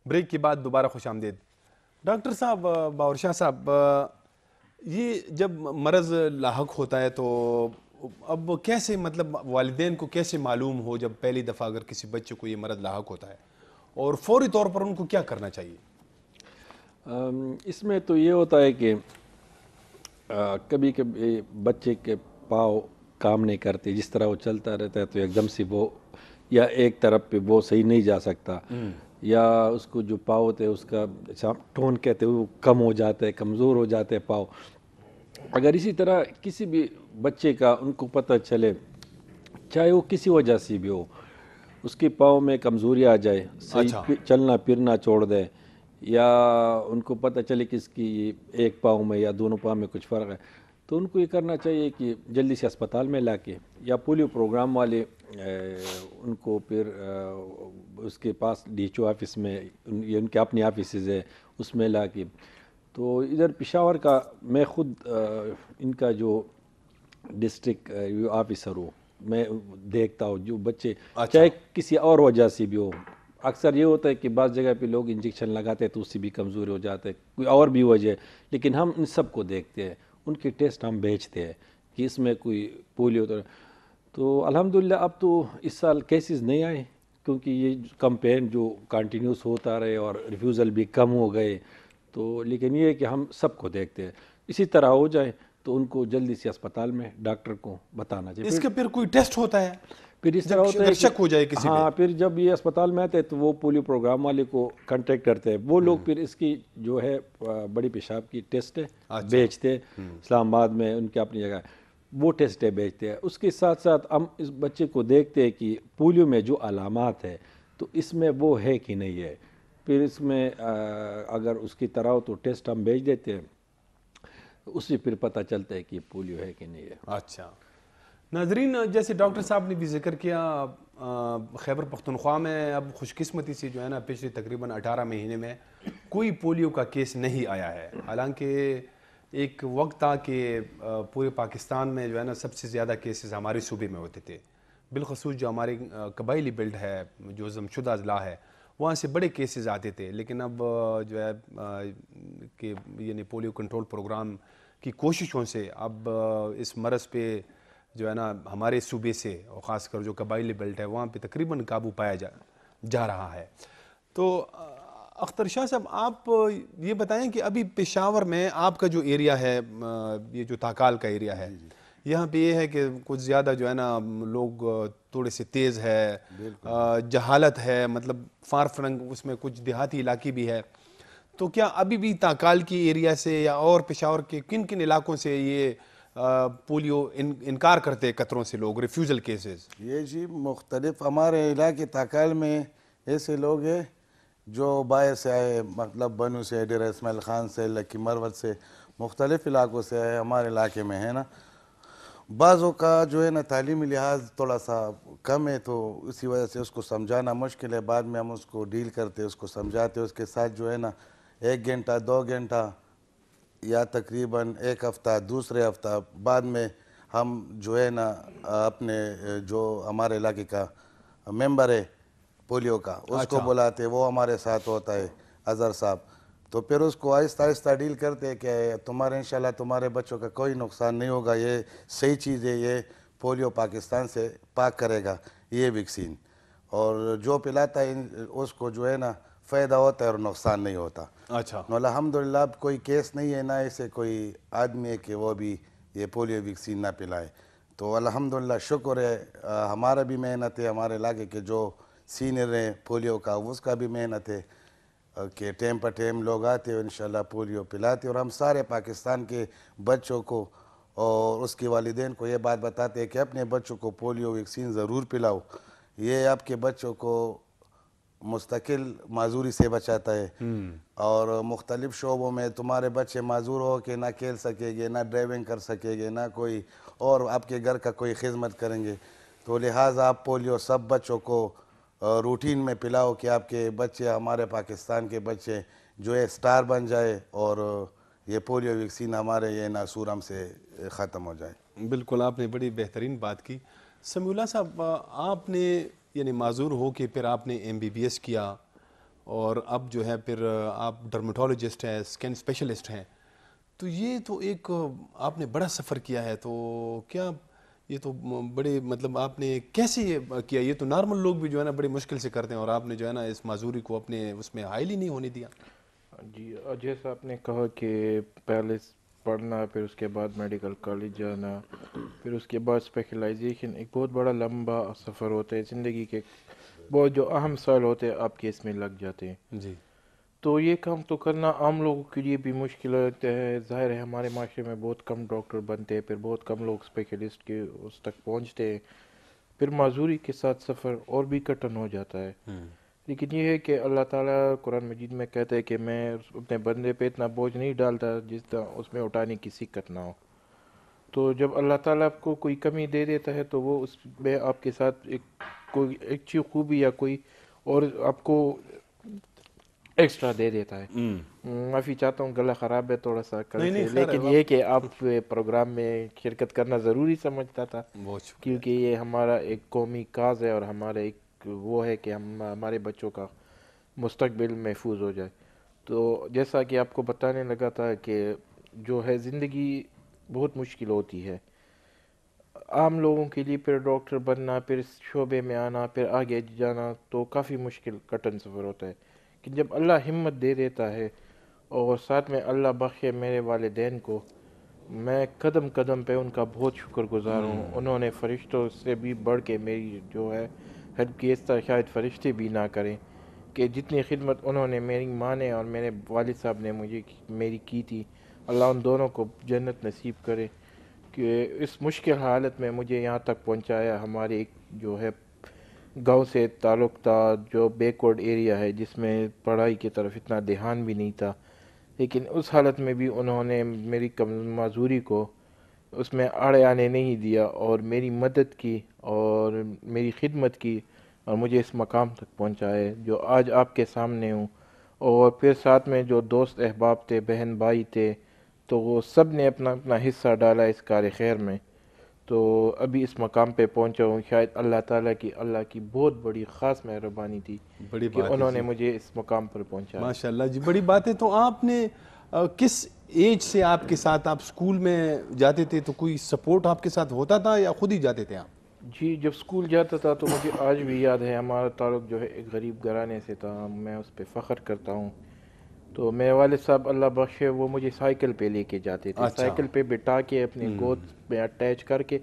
بریک کے بعد دوبارہ خوش آمدید. ڈاکٹر صاحب، باور شاہ صاحب، یہ جب مرض لاحق ہوتا ہے تو اب کیسے، مطلب والدین کو کیسے معلوم ہو جب پہلی دفعہ اگر کسی بچے کو یہ مرض لاحق ہوتا ہے، اور فوری طور پر ان کو کیا کرنا چاہیے؟ اس میں تو یہ ہوتا ہے کہ کبھی کبھی بچے کے پاؤں کام نہیں کرتے، جس طرح وہ چلتا رہتا ہے تو ایک دم سے وہ یا ایک طرف پہ وہ صحیح نہیں جا سکتا، یا اس کو جو پاؤں ہوتے ہیں اس کا ٹون کہتے ہیں وہ کم ہو جاتا ہے، کمزور ہو جاتے ہیں پاؤں. اگر اسی طرح کسی بھی بچے کا ان کو پتہ چلے، چاہے وہ کسی وجہ سے بھی ہو، اس کے پاؤں میں کمزوری آ جائے، صحیح چلنا پھرنا چھوڑ دے، یا ان کو پتہ چلے کہ اس کی ایک پاؤں میں یا دونوں پاؤں میں کچھ فرق ہے، تو ان کو یہ کرنا چاہیے کہ جلدی سے اسپتال میں لا کے، یا پولیو پروگرام والے ان کو پھر اس کے پاس ڈی ایچ او آفس میں، ان کے اپنے آفیسز ہے اس میں لا کے. تو ادھر پشاور کا میں خود ان کا جو ڈسٹرکٹ آفیسر ہوں، میں دیکھتا ہوں جو بچے چاہے کسی اور وجہ سے بھی ہو. اکثر یہ ہوتا ہے کہ بعض جگہ پہ لوگ انجیکشن لگاتے ہیں تو اس سے بھی کمزور ہو جاتے ہیں، کوئی اور بھی وجہ ہے، لیکن ہم ان سب کو دیکھتے ہیں، ان کے ٹیسٹ ہم بھیجتے ہیں کہ اس میں کوئی پولیو تو الحمدللہ اب تو اس سال کیسز نہیں آئے، کیونکہ یہ کمپین جو کنٹینیوس ہوتا رہے اور ریفیوزل بھی کم ہو گئے. تو لیکن یہ ہے کہ ہم سب کو دیکھتے ہیں، اسی طرح ہو جائے تو ان کو جلدی سے اسپتال میں ڈاکٹر کو بتانا چاہیے. اس کا پھر کوئی ٹیسٹ ہوتا ہے پھر اس طرح ہوتا ہے شک ہو جائے کسی پہ؟ ہاں، پھر جب یہ اسپتال میں آتے ہیں تو وہ پولیو پروگرام والے کو کانٹیکٹ کرتے ہیں، وہ لوگ پھر اس کی جو ہے بڑی پیشاب کی ٹیسٹ بھیجتے ہیں اسلام آباد میں، ان کے اپنی جگہ وہ ٹیسٹ بھیجتے ہیں. اس کے ساتھ ساتھ ہم اس بچے کو دیکھتے ہیں کہ پولیو میں جو علامات ہے تو اس میں وہ ہے کہ نہیں ہے. پھر اس میں اگر اس کی طرح ہو تو ٹیسٹ ہم بھیج دیتے ہیں، اس سے پھر پتہ چلتا ہے کہ پولیو ہے کہ نہیں ہے. اچھا ناظرین، جیسے ڈاکٹر صاحب نے بھی ذکر کیا، خیبر پختونخوا میں اب خوش قسمتی سے جو ہے نا پچھلے تقریباً 18 مہینے میں کوئی پولیو کا کیس نہیں آیا ہے. حالانکہ ایک وقت تھا کہ پورے پاکستان میں جو ہے نا سب سے زیادہ کیسز ہمارے صوبے میں ہوتے تھے، بالخصوص جو ہمارے قبائلی بیلٹ ہے، جو ضمشدہ اضلاع ہے، وہاں سے بڑے کیسز آتے تھے. لیکن اب جو ہے کہ یعنی پولیو کنٹرول پروگرام کی کوششوں سے اب اس مرض پہ جو ہے نا ہمارے صوبے سے، اور خاص کر جو قبائلی بیلٹ ہے وہاں پہ تقریباً قابو پایا جا رہا ہے. تو اختر شاہ صاحب، آپ یہ بتائیں کہ ابھی پشاور میں آپ کا جو ایریا ہے، یہ جو تاکال کا ایریا ہے، یہاں پہ یہ ہے کہ کچھ زیادہ جو ہے نا لوگ تھوڑے سے تیز ہے، جہالت ہے، مطلب فار فرنگ اس میں کچھ دیہاتی علاقے بھی ہے. تو کیا ابھی بھی تاکال کی ایریا سے یا اور پشاور کے کن کن علاقوں سے یہ پولیو انکار کرتے قطروں سے لوگ، ریفیوزل کیسز؟ یہ جی مختلف ہمارے علاقے تاکال میں ایسے لوگ ہیں جو باہر سے آئے، مطلب بنو سے، ڈیرہ اسماعیل خان سے، لکی مروت سے، مختلف علاقوں سے آئے ہمارے علاقے میں ہے نا، بعضوں کا جو ہے نا تعلیمی لحاظ تھوڑا سا کم ہے، تو اسی وجہ سے اس کو سمجھانا مشکل ہے. بعد میں ہم اس کو ڈیل کرتے، اس کو سمجھاتے، اس کے ساتھ جو ہے نا 1 گھنٹہ 2 گھنٹہ یا تقریباً 1 ہفتہ، دوسرے ہفتہ بعد میں ہم جو ہے نا اپنے جو ہمارے علاقے کا ممبر ہے پولیو کا، اس کو بلاتے، وہ ہمارے ساتھ ہوتا ہے اظہر صاحب. تو پھر اس کو آہستہ آہستہ ڈیل کرتے کہ تمہارے انشاءاللہ تمہارے بچوں کا کوئی نقصان نہیں ہوگا، یہ صحیح چیز ہے، یہ پولیو پاکستان سے پاک کرے گا یہ ویکسین، اور جو پلاتا ہے اس کو جو ہے نا فائدہ ہوتا ہے اور نقصان نہیں ہوتا. اچھا. الحمدللہ اب کوئی کیس نہیں ہے، نہ ایسے کوئی آدمی ہے کہ وہ بھی یہ پولیو ویکسین نہ پلائے. تو الحمدللہ شکر ہے، ہمارا بھی محنت ہے، ہمارے علاقے کے جو سینئر ہیں پولیو کا اس کا بھی محنت ہے کہ ٹائم پر ٹائم لوگ آتے ہیں انشاءاللہ پولیو پلاتے، اور ہم سارے پاکستان کے بچوں کو اور اس کے والدین کو یہ بات بتاتے ہیں کہ اپنے بچوں کو پولیو ویکسین ضرور پلاؤ. یہ آپ کے بچوں کو مستقل معذوری سے بچاتا ہے، اور مختلف شعبوں میں تمہارے بچے معذور ہو کہ نہ کھیل سکے گے، نہ ڈرائیونگ کر سکے گے، نہ کوئی اور آپ کے گھر کا کوئی خدمت کریں گے. تو لہٰذا آپ پولیو سب بچوں کو روٹین میں پلاؤ کہ آپ کے بچے، ہمارے پاکستان کے بچے جو ہے سٹار بن جائے، اور یہ پولیو ویکسین ہمارے یہ ناسور ہم سے ختم ہو جائے. بالکل، آپ نے بڑی بہترین بات کی. سمیع اللہ صاحب، آپ نے یعنی معذور ہو کے پھر آپ نے MBBS کیا، اور اب جو ہے پھر آپ ڈرمیٹولوجسٹ ہیں، اسکن اسپیشلسٹ ہیں، تو یہ تو ایک آپ نے بڑا سفر کیا ہے. تو کیا یہ تو بڑے مطلب آپ نے کیسے یہ کیا؟ یہ تو نارمل لوگ بھی جو ہے نا بڑی مشکل سے کرتے ہیں، اور آپ نے جو ہے نا اس معذوری کو اپنے اس میں حائل ہی نہیں ہونے دیا. جی، جیسا آپ نے کہا کہ پہلے پڑھنا، پھر اس کے بعد میڈیکل کالج جانا، پھر اس کے بعد اسپیشلائزیشن، ایک بہت بڑا لمبا سفر ہوتا ہے زندگی کے. بہت جو اہم سال ہوتے ہیں آپ کے اس میں لگ جاتے ہیں. جی. تو یہ کام تو کرنا عام لوگوں کے لیے بھی مشکل ہوتا ہے. ظاہر ہے ہمارے معاشرے میں بہت کم ڈاکٹر بنتے ہیں، پھر بہت کم لوگ اسپیشلسٹ کے اس تک پہنچتے ہیں، پھر معذوری کے ساتھ سفر اور بھی کٹھن ہو جاتا ہے. لیکن یہ ہے کہ اللہ تعالیٰ قرآن مجید میں کہتا ہے کہ میں اپنے بندے پہ اتنا بوجھ نہیں ڈالتا جس طرح اس میں اٹھانے کی سکت نہ ہو. تو جب اللہ تعالیٰ آپ کو کوئی کمی دے دیتا ہے تو وہ اس میں آپ کے ساتھ کوئی اچھی خوبی یا کوئی اور آپ کو ایکسٹرا دے دیتا ہے. معافی چاہتا ہوں، گلا خراب ہے تھوڑا سا کل سے، لیکن یہ کہ آپ پروگرام میں شرکت کرنا ضروری سمجھتا تھا، کیونکہ یہ ہمارا ایک قومی کاز ہے، اور ہمارا ایک وہ ہے کہ ہمارے بچوں کا مستقبل محفوظ ہو جائے. تو جیسا کہ آپ کو بتانے لگا تھا کہ جو ہے زندگی بہت مشکل ہوتی ہے عام لوگوں کے لیے. پھر ڈاکٹر بننا، پھر اس شعبے میں آنا، پھر آگے جانا تو کافی مشکل کٹھن سفر ہوتا ہے. کہ جب اللہ ہمت دے دیتا ہے، اور ساتھ میں اللہ بخشے میرے والدین کو، میں قدم قدم پہ ان کا بہت شکر گزار ہوں. انہوں نے فرشتوں سے بھی بڑھ کے میری جو ہے ہیلپ کی، اس طرح شاید فرشتے بھی نہ کریں کہ جتنی خدمت انہوں نے میری ماں نے اور میرے والد صاحب نے مجھے میری کی تھی. اللہ ان دونوں کو جنت نصیب کرے کہ اس مشکل حالت میں مجھے یہاں تک پہنچایا. ہمارے ایک جو ہے گاؤں سے تعلق تھا جو بیکورڈ ایریا ہے، جس میں پڑھائی کی طرف اتنا دھیان بھی نہیں تھا، لیکن اس حالت میں بھی انہوں نے میری معذوری کو اس میں آڑے آنے نہیں دیا، اور میری مدد کی اور میری خدمت کی، اور مجھے اس مقام تک پہنچائے جو آج آپ کے سامنے ہوں. اور پھر ساتھ میں جو دوست احباب تھے، بہن بھائی تھے، تو وہ سب نے اپنا اپنا حصہ ڈالا اس کار خیر میں. تو ابھی اس مقام پہ پہنچا ہوں. شاید اللہ تعالیٰ کی بہت بڑی خاص مہربانی تھی کہ انہوں نے مجھے اس مقام پر پہنچایا. ماشاءاللہ جی، بڑی بات ہے. تو آپ نے کس ایج سے آپ کے ساتھ آپ اسکول میں جاتے تھے؟ تو کوئی سپورٹ آپ کے ساتھ ہوتا تھا یا خود ہی جاتے تھے آپ؟ جی، جب اسکول جاتا تھا تو مجھے آج بھی یاد ہے، ہمارا تعلق جو ہے ایک غریب گھرانے سے تھا. میں اس پہ فخر کرتا ہوں. تو میرے والد صاحب اللہ بخشے وہ مجھے سائیکل پہ لے کے جاتے تھے. سائیکل پہ بٹھا کے اپنی گود میں اٹیچ کر کے،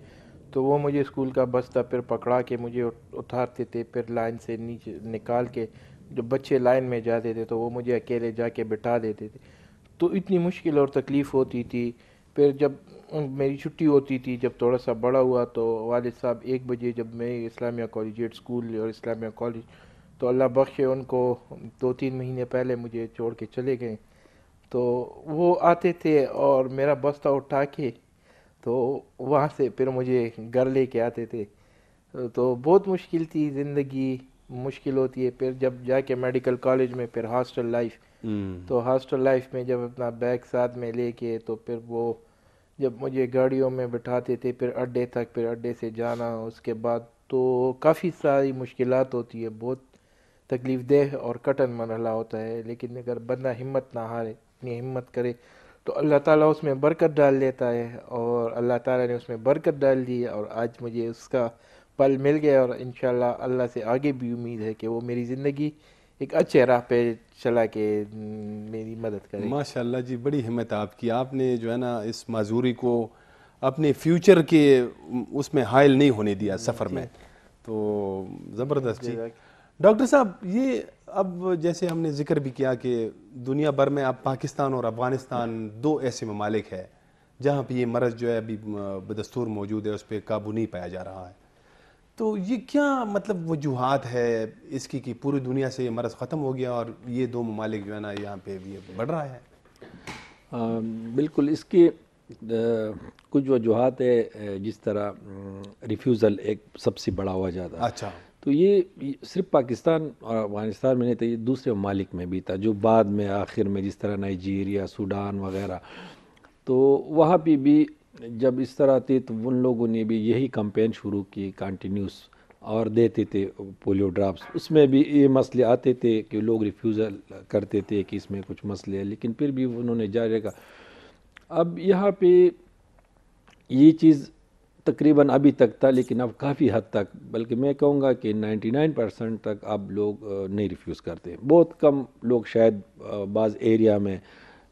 تو وہ مجھے اسکول کا بستہ پھر پکڑا کے مجھے اتارتے تھے. پھر لائن سے نیچے نکال کے جب بچے لائن میں جاتے تھے تو وہ مجھے اکیلے جا کے بٹھا دیتے تھے. تو اتنی مشکل اور تکلیف ہوتی تھی. پھر جب میری چھٹی ہوتی تھی، جب تھوڑا سا بڑا ہوا، تو والد صاحب 1 بجے جب میں اسلامیہ کالجیٹ اسکول اور اسلامیہ کالج تو اللہ بخشے ان کو 2-3 مہینے پہلے مجھے چھوڑ کے چلے گئے. تو وہ آتے تھے اور میرا بستہ اٹھا کے تو وہاں سے پھر مجھے گھر لے کے آتے تھے. تو بہت مشکل تھی زندگی، مشکل ہوتی ہے. پھر جب جا کے میڈیکل کالج میں پھر ہاسٹل لائف، تو ہاسٹل لائف میں جب اپنا بیگ ساتھ میں لے کے تو پھر وہ جب مجھے گاڑیوں میں بٹھاتے تھے پھر اڈے تک، پھر اڈے سے جانا، اس کے بعد تو کافی ساری مشکلات ہوتی ہے. بہت تکلیف دہ اور کٹن مرحلہ ہوتا ہے، لیکن اگر بندہ ہمت نہ ہارے، اپنی ہمت کرے تو اللہ تعالیٰ اس میں برکت ڈال دیتا ہے. اور اللہ تعالیٰ نے اس میں برکت ڈال دی اور آج مجھے اس کا پل مل گیا. اور انشاءاللہ اللہ سے آگے بھی امید ہے کہ وہ میری زندگی ایک اچھے راہ پہ چلا کے میری مدد کرے. ماشاءاللہ جی، بڑی ہمت آپ کی. آپ نے جو ہے نا اس معذوری کو اپنے فیوچر کے اس میں حائل نہیں ہونے دیا سفر میں. تو زبردست جی. ڈاکٹر صاحب، یہ اب جیسے ہم نے ذکر بھی کیا کہ دنیا بھر میں اب پاکستان اور افغانستان 2 ایسے ممالک ہے جہاں پہ یہ مرض جو ہے ابھی بدستور موجود ہے، اس پہ قابو نہیں پایا جا رہا ہے. تو یہ کیا مطلب وجوہات ہے اس کی کہ پوری دنیا سے یہ مرض ختم ہو گیا اور یہ 2 ممالک جو ہے نا یہاں پہ یہ بڑھ رہا ہے؟ بالکل، اس کی کچھ وجوہات ہے. جس طرح ریفیوزل ایک سب سے بڑا وجہ تھا. اچھا. تو یہ صرف پاکستان اور افغانستان میں نہیں تھا، یہ دوسرے ممالک میں بھی تھا جو بعد میں آخر میں جس طرح نائجیریا، سوڈان وغیرہ. تو وہاں پہ بھی جب اس طرح تھی تو ان لوگوں نے بھی یہی کمپین شروع کی کنٹینیوس اور دیتے تھے پولیو ڈراپس. اس میں بھی یہ مسئلے آتے تھے کہ لوگ ریفیوزل کرتے تھے کہ اس میں کچھ مسئلے ہیں، لیکن پھر بھی انہوں نے جاری رکھا. اب یہاں پہ یہ چیز تقریباً ابھی تک تھا، لیکن اب کافی حد تک، بلکہ میں کہوں گا کہ 99% تک اب لوگ نہیں ریفیوز کرتے. بہت کم لوگ شاید بعض ایریا میں،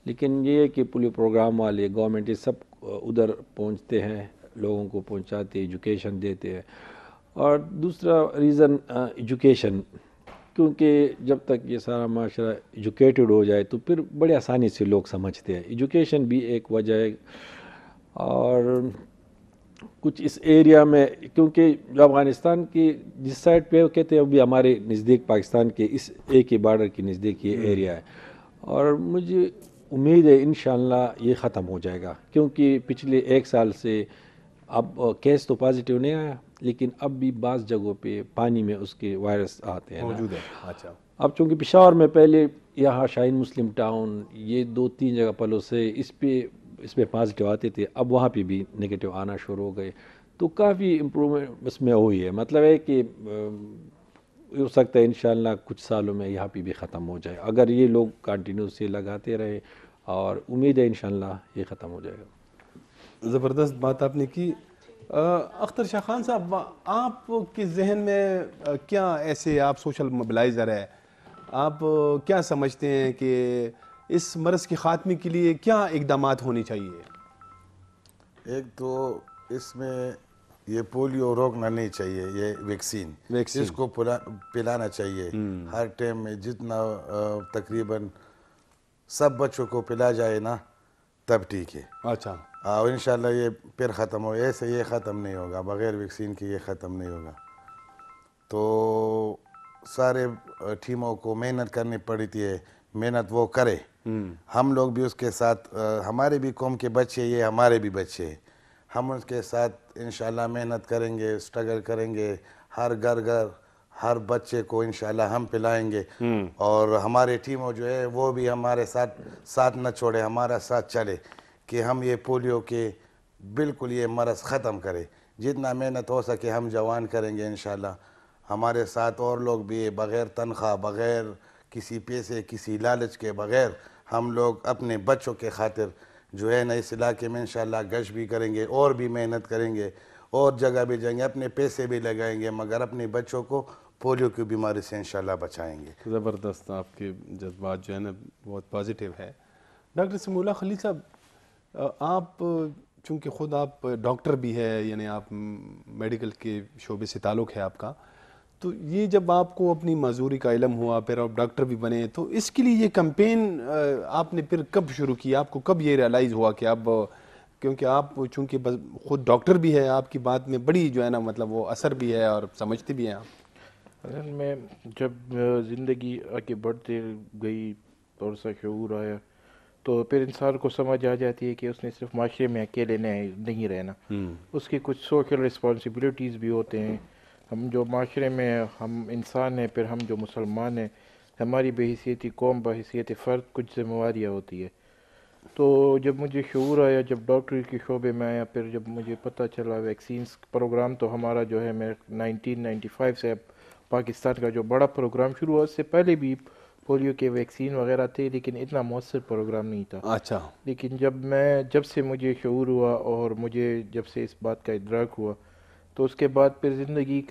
لیکن یہ ہے کہ پولیو پروگرام والے گورنمنٹ یہ سب ادھر پہنچتے ہیں، لوگوں کو پہنچاتے، ایجوکیشن دیتے ہیں. اور دوسرا ریزن ایجوکیشن، کیونکہ جب تک یہ سارا معاشرہ ایجوکیٹڈ ہو جائے تو پھر بڑے آسانی سے لوگ سمجھتے ہیں. ایجوکیشن بھی ایک وجہ ہے. اور کچھ اس ایریا میں، کیونکہ جو افغانستان کی جس سائڈ پہ وہ کہتے ہیں وہ بھی ہمارے نزدیک پاکستان کے اس ایک ہی بارڈر کے نزدیک یہ ایریا ہے. اور مجھے امید ہے انشاءاللہ یہ ختم ہو جائے گا، کیونکہ پچھلے 1 سال سے اب کیس تو پازیٹیو نہیں آیا، لیکن اب بھی بعض جگہوں پہ پانی میں اس کے وائرس آتے ہیں موجود ہے. اچھا. اب چونکہ پشاور میں پہلے یہاں شاہین مسلم ٹاؤن یہ 2-3 جگہ پلوں سے اس پہ پازیٹیو آتے تھے، اب وہاں پہ بھی نگیٹیو آنا شروع ہو گئے. تو کافی امپرومنٹ اس میں ہوئی ہے. مطلب ہے کہ ہو سکتا ہے انشاءاللہ کچھ سالوں میں یہاں پہ بھی ختم ہو جائے اگر یہ لوگ کنٹینیو سے لگاتے رہے، اور امید ہے انشاءاللہ یہ ختم ہو جائے گا. زبردست بات آپ نے کی. اختر شاہ خان صاحب، آپ کے ذہن میں کیا ایسے، آپ سوشل موبلائزر ہے، آپ کیا سمجھتے ہیں کہ اس مرض کے خاتمے کے لیے کیا اقدامات ہونی چاہیے؟ ایک تو اس میں یہ پولیو روکنا نہیں چاہیے، یہ ویکسین اس کو پلانا چاہیے ہر ٹائم میں. جتنا تقریباً سب بچوں کو پلا جائے نا تب ٹھیک ہے. اچھا. اور انشاءاللہ یہ پھر ختم ہو. ایسے یہ ختم نہیں ہوگا، بغیر ویکسین کے یہ ختم نہیں ہوگا. تو سارے ٹیموں کو محنت کرنی پڑتی ہے، محنت وہ کرے. ہم لوگ بھی اس کے ساتھ، ہمارے بھی قوم کے بچے، یہ ہمارے بھی بچے ہیں، ہم اس کے ساتھ انشاءاللہ محنت کریں گے، اسٹرگل کریں گے. ہر گھر ہر بچے کو انشاءاللہ ہم پلائیں گے. اور ہمارے ٹیموں جو ہے وہ بھی ہمارے ساتھ نہ چھوڑے، ہمارا ساتھ چلے کہ ہم یہ پولیو کے بالکل یہ مرض ختم کرے. جتنا محنت ہو سکے ہم جوان کریں گے انشاءاللہ. ہمارے ساتھ اور لوگ بھی بغیر تنخواہ، بغیر کسی پیسے، کسی لالچ کے بغیر ہم لوگ اپنے بچوں کے خاطر جو ہے نا اس علاقے میں انشاءاللہ گشت بھی کریں گے اور بھی محنت کریں گے اور جگہ بھی جائیں گے، اپنے پیسے بھی لگائیں گے، مگر اپنے بچوں کو پولیو کی بیماری سے انشاءاللہ بچائیں گے. زبردست، آپ کے جذبات جو ہے نا بہت پازیٹیو ہے. ڈاکٹر سمیع اللہ خلیل صاحب، آپ چونکہ خود آپ ڈاکٹر بھی ہے، یعنی آپ میڈیکل کے شعبے سے تعلق ہے آپ کا، تو یہ جب آپ کو اپنی معذوری کا علم ہوا، پھر آپ ڈاکٹر بھی بنے، تو اس کے لیے یہ کمپین آپ نے پھر کب شروع کیا؟ آپ کو کب یہ ریئلائز ہوا کہ اب، کیونکہ آپ چونکہ خود ڈاکٹر بھی ہے، آپ کی بات میں بڑی جو ہے نا مطلب وہ اثر بھی ہے اور سمجھتے بھی ہیں آپ. اصل میں جب زندگی آگے بڑھتے گئی، تھوڑا سا شعور آیا، تو پھر انسان کو سمجھ آ جاتی ہے کہ اس نے صرف معاشرے میں اکیلے نہیں رہنا، اس کی کچھ سوشل رسپانسبلٹیز بھی ہوتے ہیں. ہم جو معاشرے میں ہم انسان ہیں، پھر ہم جو مسلمان ہیں، ہماری بحیثیتی قوم، بحیثیت فرد کچھ ذمہ واریاں ہوتی ہے. تو جب مجھے شعور آیا، جب ڈاکٹری کے شعبے میں آیا، پھر جب مجھے پتہ چلا ویکسینز پروگرام تو ہمارا جو ہے میں 1995 سے اب پاکستان کا جو بڑا پروگرام شروع ہوا، اس سے پہلے بھی پولیو کے ویکسین وغیرہ تھے لیکن اتنا مؤثر پروگرام نہیں تھا. اچھا. لیکن جب سے مجھے شعور ہوا اور مجھے جب سے اس بات کا ادراک ہوا، تو اس کے بعد پھر زندگی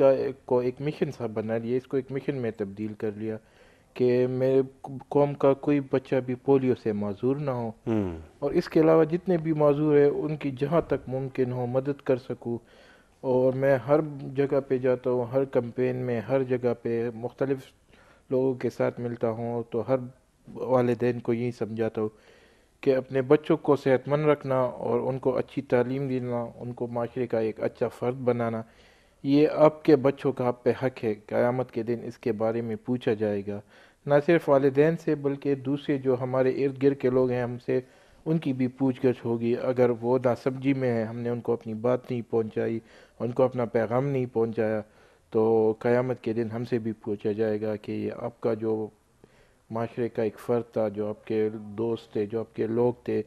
کو ایک مشن سا بنا لیا، اس کو ایک مشن میں تبدیل کر لیا کہ میرے قوم کا کوئی بچہ بھی پولیو سے معذور نہ ہو، اور اس کے علاوہ جتنے بھی معذور ہیں ان کی جہاں تک ممکن ہو مدد کر سکوں. اور میں ہر جگہ پہ جاتا ہوں، ہر کمپین میں، ہر جگہ پہ مختلف لوگوں کے ساتھ ملتا ہوں، تو ہر والدین کو یہی سمجھاتا ہوں کہ اپنے بچوں کو صحت مند رکھنا اور ان کو اچھی تعلیم دینا، ان کو معاشرے کا ایک اچھا فرد بنانا، یہ آپ کے بچوں کا آپ پہ حق ہے. قیامت کے دن اس کے بارے میں پوچھا جائے گا، نہ صرف والدین سے بلکہ دوسرے جو ہمارے ارد گرد کے لوگ ہیں ہم سے، ان کی بھی پوچھ گچھ ہوگی. اگر وہ ناسمجھی میں ہیں، ہم نے ان کو اپنی بات نہیں پہنچائی، ان کو اپنا پیغام نہیں پہنچایا، تو قیامت کے دن ہم سے بھی پوچھا جائے گا کہ یہ آپ کا جو معاشرے کا ایک فرد تھا، جو آپ کے دوست تھے، جو آپ کے لوگ تھے،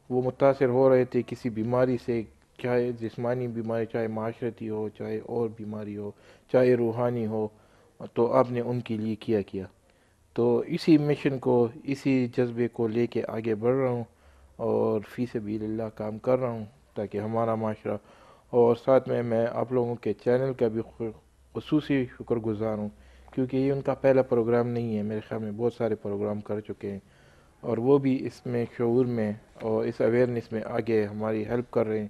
وہ متاثر ہو رہے تھے کسی بیماری سے، چاہے جسمانی بیماری، چاہے معاشرتی ہو، چاہے اور بیماری ہو، چاہے روحانی ہو، تو آپ نے ان کے لیے کیا. تو اسی مشن کو، اسی جذبے کو لے کے آگے بڑھ رہا ہوں اور فی سبیل اللہ کام کر رہا ہوں تاکہ ہمارا معاشرہ، اور ساتھ میں آپ لوگوں کے چینل کا بھی خصوصی شکر گزار ہوں کیونکہ یہ ان کا پہلا پروگرام نہیں ہے. میرے خیال میں بہت سارے پروگرام کر چکے ہیں اور وہ بھی اس میں شعور میں اور اس اویئرنیس میں آگے ہماری ہیلپ کر رہے ہیں.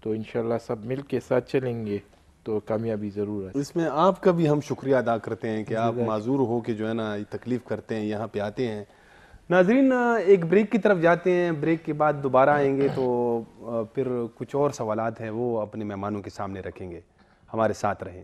تو انشاءاللہ سب مل کے ساتھ چلیں گے تو کامیابی ضرور ہے. اس میں آپ کا بھی ہم شکریہ ادا کرتے ہیں کہ آپ معذور ہو کے جو ہے نا تکلیف کرتے ہیں، یہاں پہ آتے ہیں. ناظرین ایک بریک کی طرف جاتے ہیں، بریک کے بعد دوبارہ آئیں گے تو پھر کچھ اور سوالات ہیں وہ اپنے مہمانوں کے سامنے رکھیں گے. ہمارے ساتھ رہیں.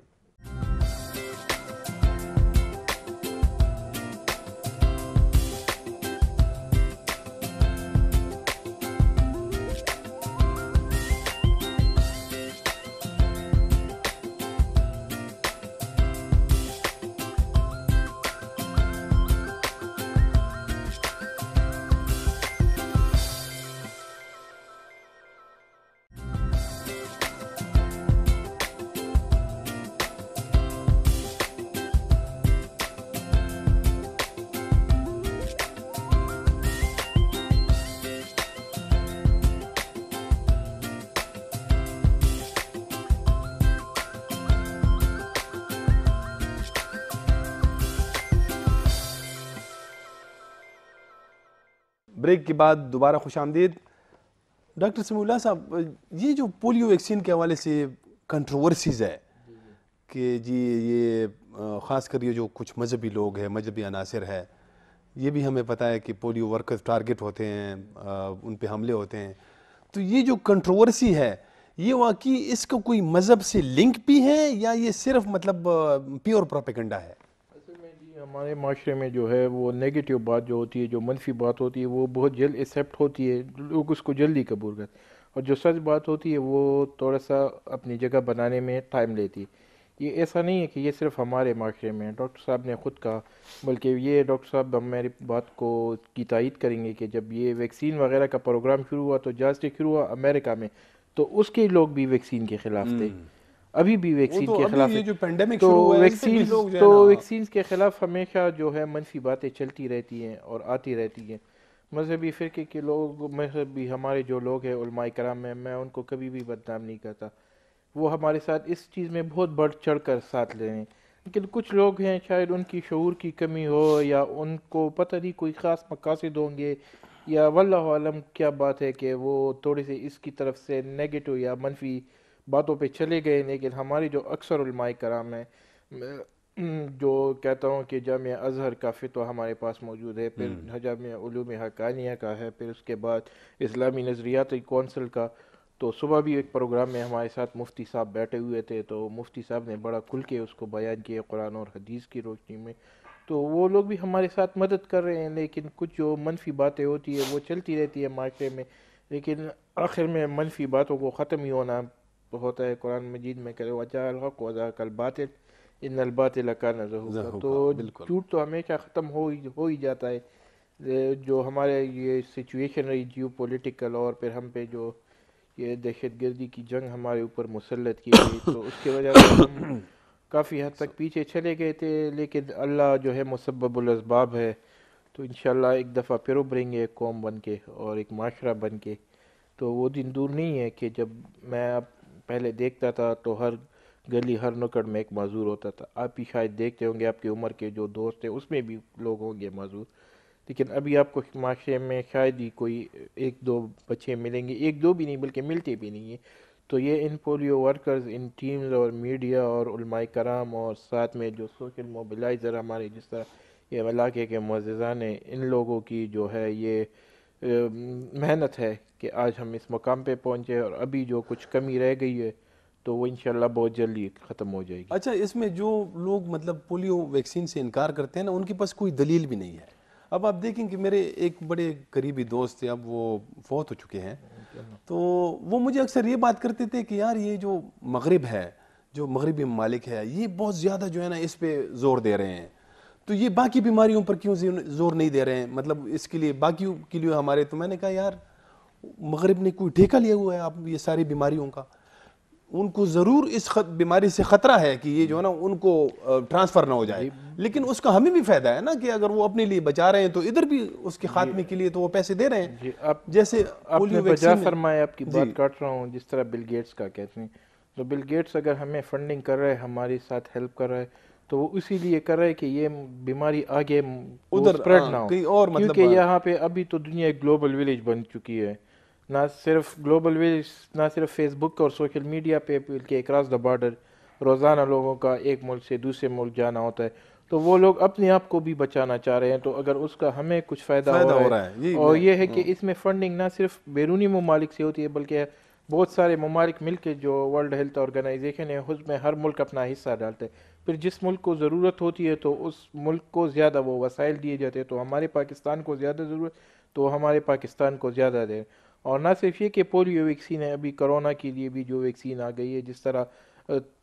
بریک کے بعد دوبارہ خوش آمدید. ڈاکٹر سمیع اللہ صاحب، یہ جو پولیو ویکسین کے حوالے سے کنٹروورسیز ہے کہ جی یہ خاص کر یہ جو کچھ مذہبی لوگ ہیں، مذہبی عناصر ہے، یہ بھی ہمیں پتہ ہے کہ پولیو ورکرز ٹارگٹ ہوتے ہیں، ان پہ حملے ہوتے ہیں. تو یہ جو کنٹروورسی ہے، یہ واقعی اس کا کوئی مذہب سے لنک بھی ہے یا یہ صرف مطلب پیور پروپیگنڈا ہے؟ ہمارے معاشرے میں جو ہے وہ نیگیٹو بات جو ہوتی ہے، جو منفی بات ہوتی ہے، وہ بہت جلد ایکسیپٹ ہوتی ہے، لوگ اس کو جلدی قبول کرتے ہیں، اور جو سچ بات ہوتی ہے وہ تھوڑا سا اپنی جگہ بنانے میں ٹائم لیتی ہے. یہ ایسا نہیں ہے کہ یہ صرف ہمارے معاشرے میں، ڈاکٹر صاحب نے خود کہا، بلکہ یہ ڈاکٹر صاحب میری بات کی تائید کریں گے کہ جب یہ ویکسین وغیرہ کا پروگرام شروع ہوا تو جہاز سے شروع ہوا امریکہ میں، تو اس کے لوگ بھی ویکسین کے خلاف تھے، ابھی بھی ویکسین کے خلاف ہے. تو ویکسینز کے خلاف ہمیشہ جو ہے منفی باتیں چلتی رہتی ہیں اور آتی رہتی ہیں. مذہبی فرقے کے لوگ، مذہبی ہمارے جو لوگ ہیں علماء کرام میں ان کو کبھی بھی بدنام نہیں کرتا، وہ ہمارے ساتھ اس چیز میں بہت بڑھ چڑھ کر ساتھ لے رہے ہیں. لیکن کچھ لوگ ہیں شاید ان کی شعور کی کمی ہو، یا ان کو پتہ نہیں کوئی خاص مقاصد ہوں گے، یا واللہ عالم کیا بات ہے کہ وہ تھوڑے سے اس کی طرف سے نیگیٹو یا منفی باتوں پہ چلے گئے. لیکن ہماری جو اکثر علماء کرام ہیں، جو کہتا ہوں کہ جامعہ ازہر کا فتویٰ ہمارے پاس موجود ہے، پھر جامعہ علوم حقانیہ کا ہے، پھر اس کے بعد اسلامی نظریاتی کونسل کا، تو صبح بھی ایک پروگرام میں ہمارے ساتھ مفتی صاحب بیٹھے ہوئے تھے، تو مفتی صاحب نے بڑا کھل کے اس کو بیان کیا قرآن اور حدیث کی روشنی میں. تو وہ لوگ بھی ہمارے ساتھ مدد کر رہے ہیں، لیکن کچھ جو منفی باتیں ہوتی ہے وہ چلتی رہتی ہے معاشرے میں، لیکن آخر میں منفی باتوں کو ختم ہی ہونا ہوتا ہے. قرآن مجید میں کہ وجاء الحق وزهق الباطل ان الباطل کان زہوقا. تو بالکل جھوٹ تو ہمیشہ ختم ہو ہی جاتا ہے. جو ہمارے یہ سچویشن رہی جیو پولیٹیکل، اور پھر ہم پہ جو یہ دہشت گردی کی جنگ ہمارے اوپر مسلط کی گئی، تو اس کی وجہ سے ہم کافی حد تک پیچھے چلے گئے تھے، لیکن اللہ جو ہے مسبب الاسباب ہے. تو انشاءاللہ ایک دفعہ پھر ابھریں گے ایک قوم بن کے اور ایک معاشرہ بن کے. تو وہ دن دور نہیں ہے کہ جب میں اب پہلے دیکھتا تھا تو ہر گلی ہر نکڑ میں ایک معذور ہوتا تھا. آپ بھی شاید دیکھتے ہوں گے، آپ کی عمر کے جو دوست ہیں اس میں بھی لوگ ہوں گے معذور، لیکن ابھی آپ کو معاشرے میں شاید ہی کوئی ایک دو بچے ملیں گے، ایک دو بھی نہیں بلکہ ملتے بھی نہیں ہیں. تو یہ ان پولیو ورکرز، ان ٹیمز اور میڈیا اور علماء کرام اور ساتھ میں جو سوشل موبلائزر ہمارے جس طرح یہ علاقے کے معززان ہیں، ان لوگوں کی جو ہے یہ محنت ہے کہ آج ہم اس مقام پہ پہنچے، اور ابھی جو کچھ کمی رہ گئی ہے تو وہ انشاءاللہ بہت جلدی ختم ہو جائے گی. اچھا، اس میں جو لوگ مطلب پولیو ویکسین سے انکار کرتے ہیں نا، ان کے پاس کوئی دلیل بھی نہیں ہے. اب آپ دیکھیں کہ میرے ایک بڑے قریبی دوست تھے، اب وہ فوت ہو چکے ہیں، تو وہ مجھے اکثر یہ بات کرتے تھے کہ یار یہ جو مغرب ہے، جو مغربی ممالک ہے، یہ بہت زیادہ جو ہے نا اس پہ زور دے رہے ہیں، تو یہ باقی بیماریوں پر کیوں زور نہیں دے رہے ہیں؟ مطلب اس کے لیے باقیوں کے لیے ہمارے. تو میں نے کہا یار مغرب نے کوئی ٹھیکہ لیا ہوا ہے اب یہ ساری بیماریوں کا؟ ان کو ضرور اس بیماری سے خطرہ ہے کہ یہ جو ہے نا ان کو ٹرانسفر نہ ہو جائے، لیکن اس کا ہمیں بھی فائدہ ہے نا کہ اگر وہ اپنے لیے بچا رہے ہیں تو ادھر بھی اس کے خاتمے کے لیے تو وہ پیسے دے رہے ہیں. جیسے آپ نے بجا فرمایا، آپ کی بات کاٹ رہا ہوں، جس طرح بل گیٹس کا کہتے ہیں، تو بل گیٹس اگر ہمیں فنڈنگ کر رہا ہے، ہمارے ساتھ ہیلپ کر رہا ہے، تو وہ اسی لیے کر رہا ہے کہ یہ بیماری آگے ادھر اسپریڈ نہ ہو، کیونکہ یہاہ پہ ابھی تو دنیا ایک گلوبل ویلیج بن چکی ہے. نہ صرف گلوبل ویلیج، نہ صرف فیس بک اور سوشل میڈیا پہ، بلکہ اکراس دا بارڈر روزانہ لوگوں کا ایک ملک سے دوسرے ملک جانا ہوتا ہے. تو وہ لوگ اپنے آپ کو بھی بچانا چاہ رہے ہیں، تو اگر اس کا ہمیں کچھ فائدہ ہو رہا ہے، اور یہ ہے کہ اس میں فنڈنگ نہ صرف بیرونی ممالک سے ہوتی ہے بلکہ بہت سارے ممالک مل کے جو ورلڈ ہیلتھ آرگنائزیشن ہے اس میں ہر ملک اپنا حصہ ڈالتا ہے. پھر جس ملک کو ضرورت ہوتی ہے تو اس ملک کو زیادہ وہ وسائل دیے جاتے ہیں. تو ہمارے پاکستان کو زیادہ ضرورت تو ہمارے پاکستان کو زیادہ دیں. اور نہ صرف یہ کہ پولیو ویکسین ہے، ابھی کرونا کے لیے بھی جو ویکسین آ گئی ہے، جس طرح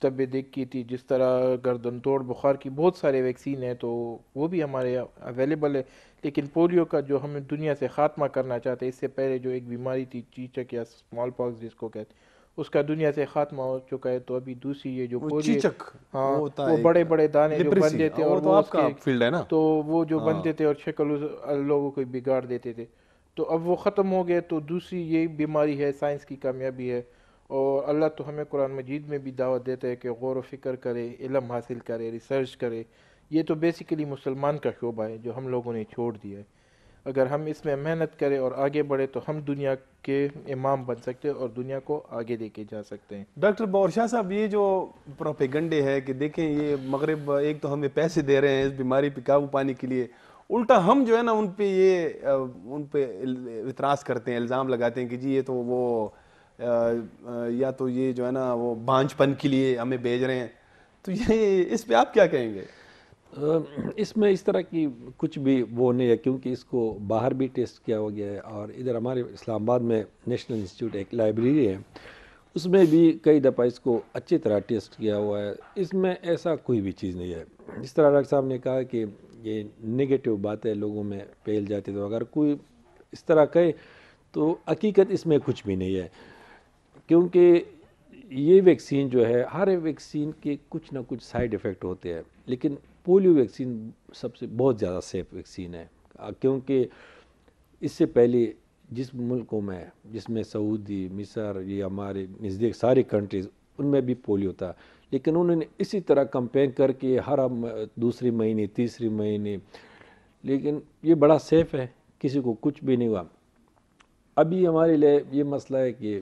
طب دیکھ کی تھی، جس طرح گردن توڑ بخار کی بہت سارے ویکسین ہیں، تو وہ بھی ہمارے اویلیبل ہے. لیکن پولیو کا جو ہم دنیا سے خاتمہ کرنا چاہتے ہیں، اس سے پہلے جو ایک بیماری تھی چیچک یا اسمال پاکس جس کو کہتے ہیں، اس کا دنیا سے خاتمہ ہو چکا ہے. تو ابھی دوسری یہ جو پولیو، ہاں وہ بڑے بڑے دانے جو بنتے تھے اور وہ اس کے تو وہ جو بنتے تھے اور شکل لوگوں کو بگاڑ دیتے تھے، تو اب وہ ختم ہو گئے. تو دوسری یہی بیماری ہے، سائنس کی کامیابی ہے. اور اللہ تو ہمیں قرآن مجید میں بھی دعوت دیتا ہے کہ غور و فکر کرے، علم حاصل کرے، ریسرچ کرے. یہ تو بیسیکلی مسلمان کا شعبہ ہے جو ہم لوگوں نے چھوڑ دیا ہے. اگر ہم اس میں محنت کریں اور آگے بڑھے تو ہم دنیا کے امام بن سکتے ہیں اور دنیا کو آگے لے کے جا سکتے ہیں. ڈاکٹر باور شاہ صاحب، یہ جو پروپیگنڈے ہے کہ دیکھیں یہ مغرب ایک تو ہمیں پیسے دے رہے ہیں اس بیماری پہ قابو پانے کے لیے، الٹا ہم جو ہے نا ان پہ اعتراض کرتے ہیں، الزام لگاتے ہیں کہ جی یہ تو وہ یا تو یہ جو ہے نا وہ بانجھ پن کے لیے ہمیں بھیج رہے ہیں. تو یہ اس پہ آپ کیا کہیں گے؟ اس میں اس طرح کی کچھ بھی وہ نہیں ہے، کیونکہ اس کو باہر بھی ٹیسٹ کیا ہو گیا ہے، اور ادھر ہمارے اسلام آباد میں نیشنل انسٹیٹیوٹ ایک لائبریری ہے، اس میں بھی کئی دفعہ اس کو اچھی طرح ٹیسٹ کیا ہوا ہے. اس میں ایسا کوئی بھی چیز نہیں ہے. جس طرح ڈاکٹر صاحب نے کہا کہ یہ نگیٹو باتیں لوگوں میں پھیل جاتی، تو اگر کوئی اس طرح کہے تو حقیقت اس میں کچھ بھی نہیں ہے. کیونکہ یہ ویکسین جو ہے، ہر ویکسین کے کچھ نہ کچھ سائیڈ ایفیکٹ ہوتے ہیں، لیکن پولیو ویکسین سب سے بہت زیادہ سیف ویکسین ہے. کیونکہ اس سے پہلے جس ملکوں میں، جس میں سعودی، مصر، یہ ہمارے نزدیک ساری کنٹریز، ان میں بھی پولیو تھا، لیکن انہوں نے اسی طرح کمپین کر کے ہر دوسری مہینے، تیسری مہینے، لیکن یہ بڑا سیف ہے، کسی کو کچھ بھی نہیں ہوا. ابھی ہمارے لیے یہ مسئلہ ہے کہ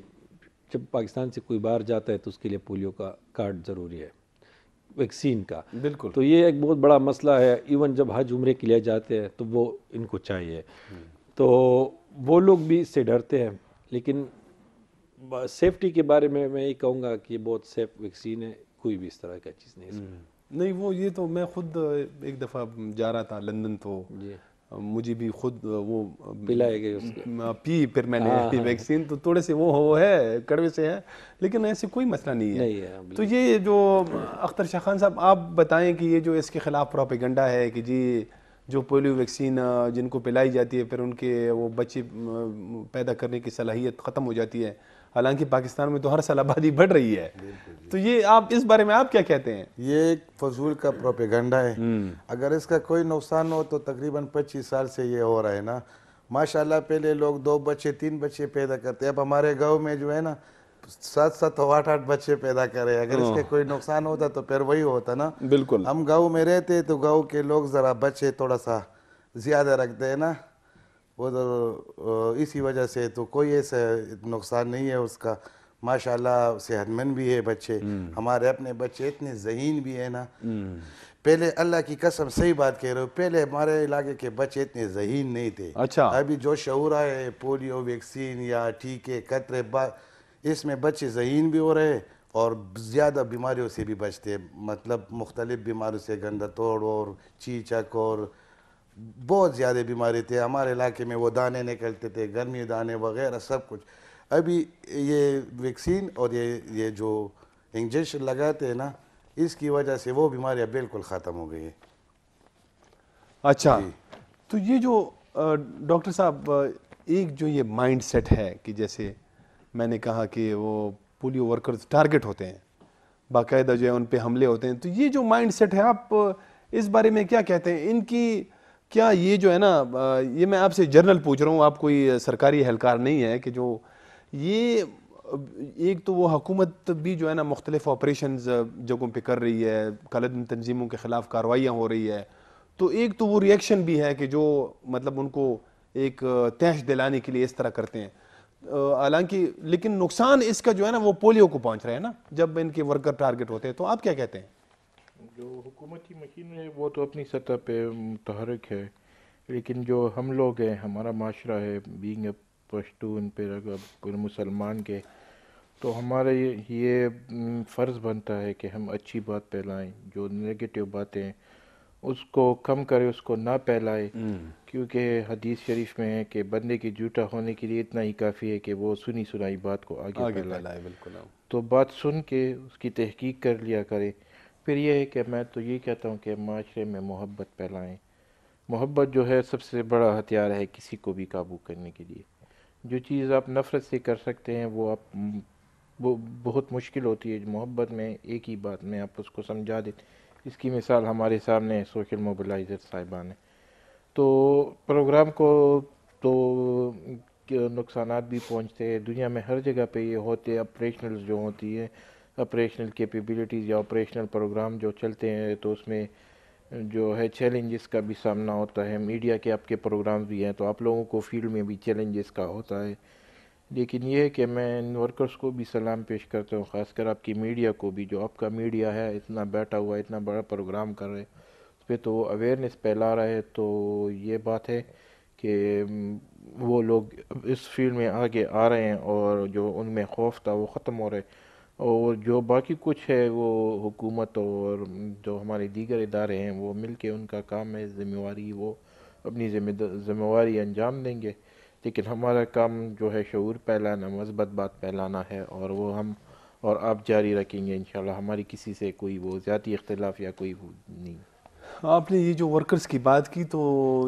جب پاکستان سے کوئی باہر جاتا ہے تو اس کے لیے پولیو کا کارڈ ضروری ہے، ویکسین کا. بالکل. تو یہ ایک بہت بڑا مسئلہ ہے. ایون جب حج عمرے کے لیے جاتے ہیں تو وہ ان کو چاہیے، تو وہ لوگ بھی اس سے ڈرتے ہیں. لیکن سیفٹی کے بارے میں یہ کہوں گا کہ یہ بہت سیف ویکسین ہے، کوئی بھی اس طرح کا چیز نہیں اس میں۔ نہیں وہ یہ تو میں خود ایک دفعہ جا رہا تھا لندن، تو جی مجھے بھی خود وہ پلائے گئے اس کے، پی پھر میں نے ویکسین، تو تھوڑے سے وہ ہے کڑوے سے ہے، لیکن ایسے کوئی مسئلہ نہیں ہے۔ تو یہ جو اختر شاہ خان صاحب آپ بتائیں کہ یہ جو اس کے خلاف پروپیگنڈا ہے کہ جی جو پولیو ویکسین جن کو پلائی جاتی ہے پھر ان کے وہ بچے پیدا کرنے کی صلاحیت ختم ہو جاتی ہے، حالانکہ پاکستان میں تو ہر سال آبادی بڑھ رہی ہے، تو یہ آپ اس بارے میں آپ کیا کہتے ہیں؟ یہ ایک فضول کا پروپیگنڈا ہے۔ اگر اس کا کوئی نقصان ہو تو تقریباً 25 سال سے یہ ہو رہا ہے نا۔ ماشاءاللہ پہلے لوگ 2 بچے 3 بچے پیدا کرتے، اب ہمارے گاؤں میں جو ہے نا 7 اور 8 بچے پیدا کرے۔ اگر اس کے کوئی نقصان ہوتا تو پھر وہی ہوتا نا۔ بالکل ہم گاؤں میں رہتے تو گاؤں کے لوگ ذرا بچے تھوڑا سا زیادہ رکھتے ہیں نا، وہ اسی وجہ سے تو کوئی ایسا نقصان نہیں ہے اس کا۔ ماشاءاللہ صحت مند بھی ہے بچے، ہمارے اپنے بچے اتنے ذہین بھی ہیں نا۔ پہلے اللہ کی قسم صحیح بات کہہ رہے ہو، پہلے ہمارے علاقے کے بچے اتنے ذہین نہیں تھے۔ اچھا، ابھی جو شعور آئے پولیو ویکسین یا ٹیکے قطرے اس میں بچے ذہین بھی ہو رہے اور زیادہ بیماریوں سے بھی بچتے، مطلب مختلف بیماریوں سے، گندہ توڑ اور چیچک اور بہت زیادہ بیماری تھے ہمارے علاقے میں، وہ دانے نکلتے تھے، گرمی دانے وغیرہ سب کچھ۔ ابھی یہ ویکسین اور یہ جو انجیکشن لگاتے ہیں نا، اس کی وجہ سے وہ بیماریاں بالکل ختم ہو گئی ہیں۔ اچھا، تو یہ جو ڈاکٹر صاحب ایک جو یہ مائنڈ سیٹ ہے کہ جیسے میں نے کہا کہ وہ پولیو ورکرز ٹارگٹ ہوتے ہیں، باقاعدہ جو ہے ان پہ حملے ہوتے ہیں، تو یہ جو مائنڈ سیٹ ہے آپ اس بارے میں کیا کہتے ہیں؟ ان کی کیا یہ جو ہے نا، یہ میں آپ سے جنرل پوچھ رہا ہوں، آپ کوئی سرکاری اہلکار نہیں ہے، کہ جو یہ ایک تو وہ حکومت بھی جو ہے نا مختلف آپریشنز جگہوں پہ کر رہی ہے، کالعدم تنظیموں کے خلاف کارروائیاں ہو رہی ہے، تو ایک تو وہ ریئیکشن بھی ہے کہ جو مطلب ان کو ایک تحش دلانے کے لیے اس طرح کرتے ہیں، حالانکہ لیکن نقصان اس کا جو ہے نا وہ پولیو کو پہنچ رہا ہے نا جب ان کے ورکر ٹارگٹ ہوتے ہیں، تو آپ کیا کہتے ہیں؟ جو حکومتی مشین ہے وہ تو اپنی سطح پہ متحرک ہے، لیکن جو ہم لوگ ہیں، ہمارا معاشرہ ہے، بینگ اے پشتون پھر مسلمان کے، تو ہمارا یہ فرض بنتا ہے کہ ہم اچھی بات پھیلائیں، جو نگیٹو باتیں اس کو کم کرے، اس کو نہ پھیلائے، کیونکہ حدیث شریف میں ہے کہ بندے کے جھوٹا ہونے کے لیے اتنا ہی کافی ہے کہ وہ سنی سنائی بات کو آگے پھیلائے۔ بالکل، تو بات سن کے اس کی تحقیق کر لیا کرے۔ پھر یہ ہے کہ میں تو یہ کہتا ہوں کہ معاشرے میں محبت پھیلائیں۔ محبت جو ہے سب سے بڑا ہتھیار ہے کسی کو بھی قابو کرنے کے لیے۔ جو چیز آپ نفرت سے کر سکتے ہیں وہ بہت مشکل ہوتی ہے محبت میں، ایک ہی بات میں آپ اس کو سمجھا دیں۔ اس کی مثال ہمارے سامنے سوشل موبلائزر صاحبان ہیں۔ تو پروگرام کو تو نقصانات بھی پہنچتے ہیں، دنیا میں ہر جگہ پہ یہ ہوتے، آپریشنل جو ہوتی ہے، آپریشنل کیپیبلٹیز یا آپریشنل پروگرام جو چلتے ہیں، تو اس میں جو ہے چیلنجز کا بھی سامنا ہوتا ہے۔ میڈیا کے آپ کے پروگرام بھی ہیں، تو آپ لوگوں کو فیلڈ میں بھی چیلنجز کا ہوتا ہے، لیکن یہ ہے کہ میں ان ورکرز کو بھی سلام پیش کرتا ہوں، خاص کر آپ کی میڈیا کو بھی، جو آپ کا میڈیا ہے اتنا بیٹھا ہوا ہے، اتنا بڑا پروگرام کر رہے اس پہ تو اویئرنیس پھیلا رہا ہے۔ تو یہ بات ہے کہ وہ لوگ اس فیلڈ میں آگے آ رہے ہیں اور جو ان میں خوف تھا وہ ختم ہو رہے، اور جو باقی کچھ ہے وہ حکومت اور جو ہمارے دیگر ادارے ہیں وہ مل کے ان کا کام ہے، ذمہ واری، وہ اپنی ذمہ واری انجام دیں گے، لیکن ہمارا کام جو ہے شعور پھیلانا، مثبت بات پھیلانا ہے، اور وہ ہم اور آپ جاری رکھیں گے انشاءاللہ۔ ہماری کسی سے کوئی وہ ذاتی اختلاف یا کوئی وہ نہیں۔ آپ نے یہ جو ورکرز کی بات کی تو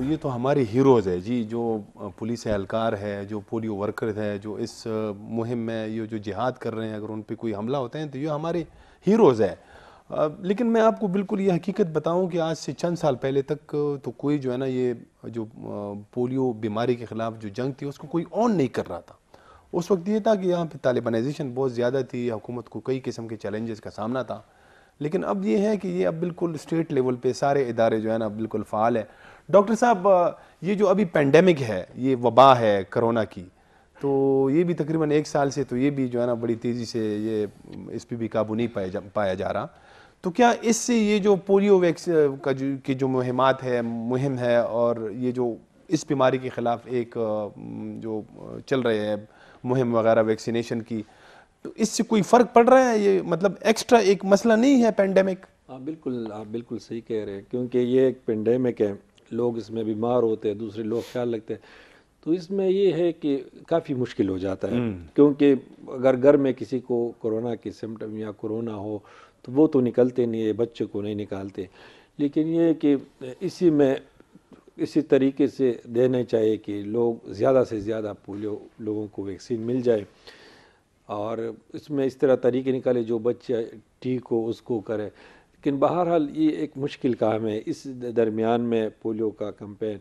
یہ تو ہمارے ہیروز ہے جی، جو پولیس اہلکار ہے، جو پولیو ورکرز ہے، جو اس مہم میں یہ جو جہاد کر رہے ہیں، اگر ان پہ کوئی حملہ ہوتے ہیں تو یہ ہمارے ہیروز ہے۔ لیکن میں آپ کو بالکل یہ حقیقت بتاؤں کہ آج سے چند سال پہلے تک تو کوئی جو ہے نا یہ جو پولیو بیماری کے خلاف جو جنگ تھی اس کو کوئی آن نہیں کر رہا تھا۔ اس وقت یہ تھا کہ یہاں پہ طالبانائزیشن بہت زیادہ تھی، حکومت کو کئی قسم کے چیلنجز کا سامنا تھا، لیکن اب یہ ہے کہ یہ اب بالکل اسٹیٹ لیول پہ سارے ادارے جو ہے نا بالکل فعال ہے۔ ڈاکٹر صاحب یہ جو ابھی پینڈیمک ہے، یہ وبا ہے کرونا کی، تو یہ بھی تقریباً 1 سال سے تو یہ بھی جو ہے نا بڑی تیزی سے یہ اس پہ بھی قابو نہیں پایا جا رہا، تو کیا اس سے یہ جو پولیو کا کی جو مہم ہے اور یہ جو اس بیماری کے خلاف ایک جو چل رہے ہیں مہم وغیرہ ویکسینیشن کی، تو اس سے کوئی فرق پڑ رہا ہے؟ یہ مطلب ایکسٹرا ایک مسئلہ نہیں ہے پینڈیمک؟ بالکل، آپ بالکل صحیح کہہ رہے ہیں، کیونکہ یہ ایک پینڈیمک ہے، لوگ اس میں بیمار ہوتے ہیں، دوسرے لوگ خیال رکھتے ہیں، تو اس میں یہ ہے کہ کافی مشکل ہو جاتا ہے، کیونکہ اگر گھر میں کسی کو کورونا کی سمٹم یا کورونا ہو تو وہ تو نکلتے نہیں ہے، بچے کو نہیں نکالتے، لیکن یہ ہے کہ اسی طریقے سے دینا چاہیے کہ لوگ زیادہ سے زیادہ پولیو لوگوں کو ویکسین مل جائے، اور اس میں اس طرح طریقے نکالے جو بچہ ٹھیک ہو اس کو کرے، لیکن بہرحال یہ ایک مشکل کام ہے اس درمیان میں پولیو کا کمپین،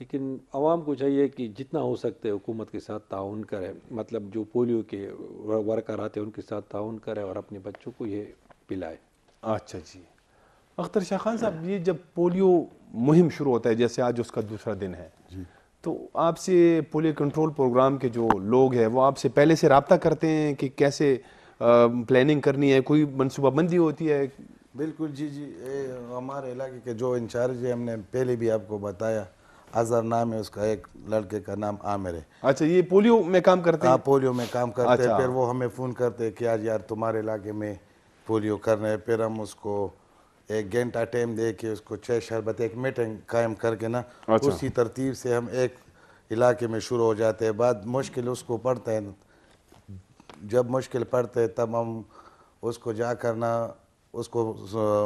لیکن عوام کو چاہیے کہ جتنا ہو سکتے حکومت کے ساتھ تعاون کرے، مطلب جو پولیو کے ورکر آتے ہیں ان کے ساتھ تعاون کرے اور اپنے بچوں کو یہ پلائے۔ اچھا جی، اختر شاہ خان صاحب، یہ جب پولیو مہم شروع ہوتا ہے، جیسے آج اس کا دوسرا دن ہے، تو آپ سے پولیو کنٹرول پروگرام کے جو لوگ ہیں وہ آپ سے پہلے سے رابطہ کرتے ہیں کہ کیسے پلاننگ کرنی ہے، کوئی منصوبہ بندی ہوتی ہے؟ بالکل جی، ہمارے علاقے کے جو انچارج ہے، ہم نے پہلے بھی آپ کو بتایا، اظہر نام ہے اس کا، ایک لڑکے کا نام عامر ہے۔ اچھا، یہ پولیو میں کام کرتے ہیں؟ ہاں، پولیو میں کام کرتے ہیں، پھر وہ ہمیں فون کرتے ہیں کہ آج یار تمہارے علاقے میں پولیو کرنا ہے، پھر ہم اس کو 1 گھنٹہ ٹائم دے کے اس کو 6 شربت ایک میٹنگ قائم کر کے نا، اسی ترتیب سے ہم ایک علاقے میں شروع ہو جاتے ہیں۔ بعد مشکل اس کو پڑتا ہے، جب مشکل پڑتا ہے تب ہم اس کو جا کرنا اس کو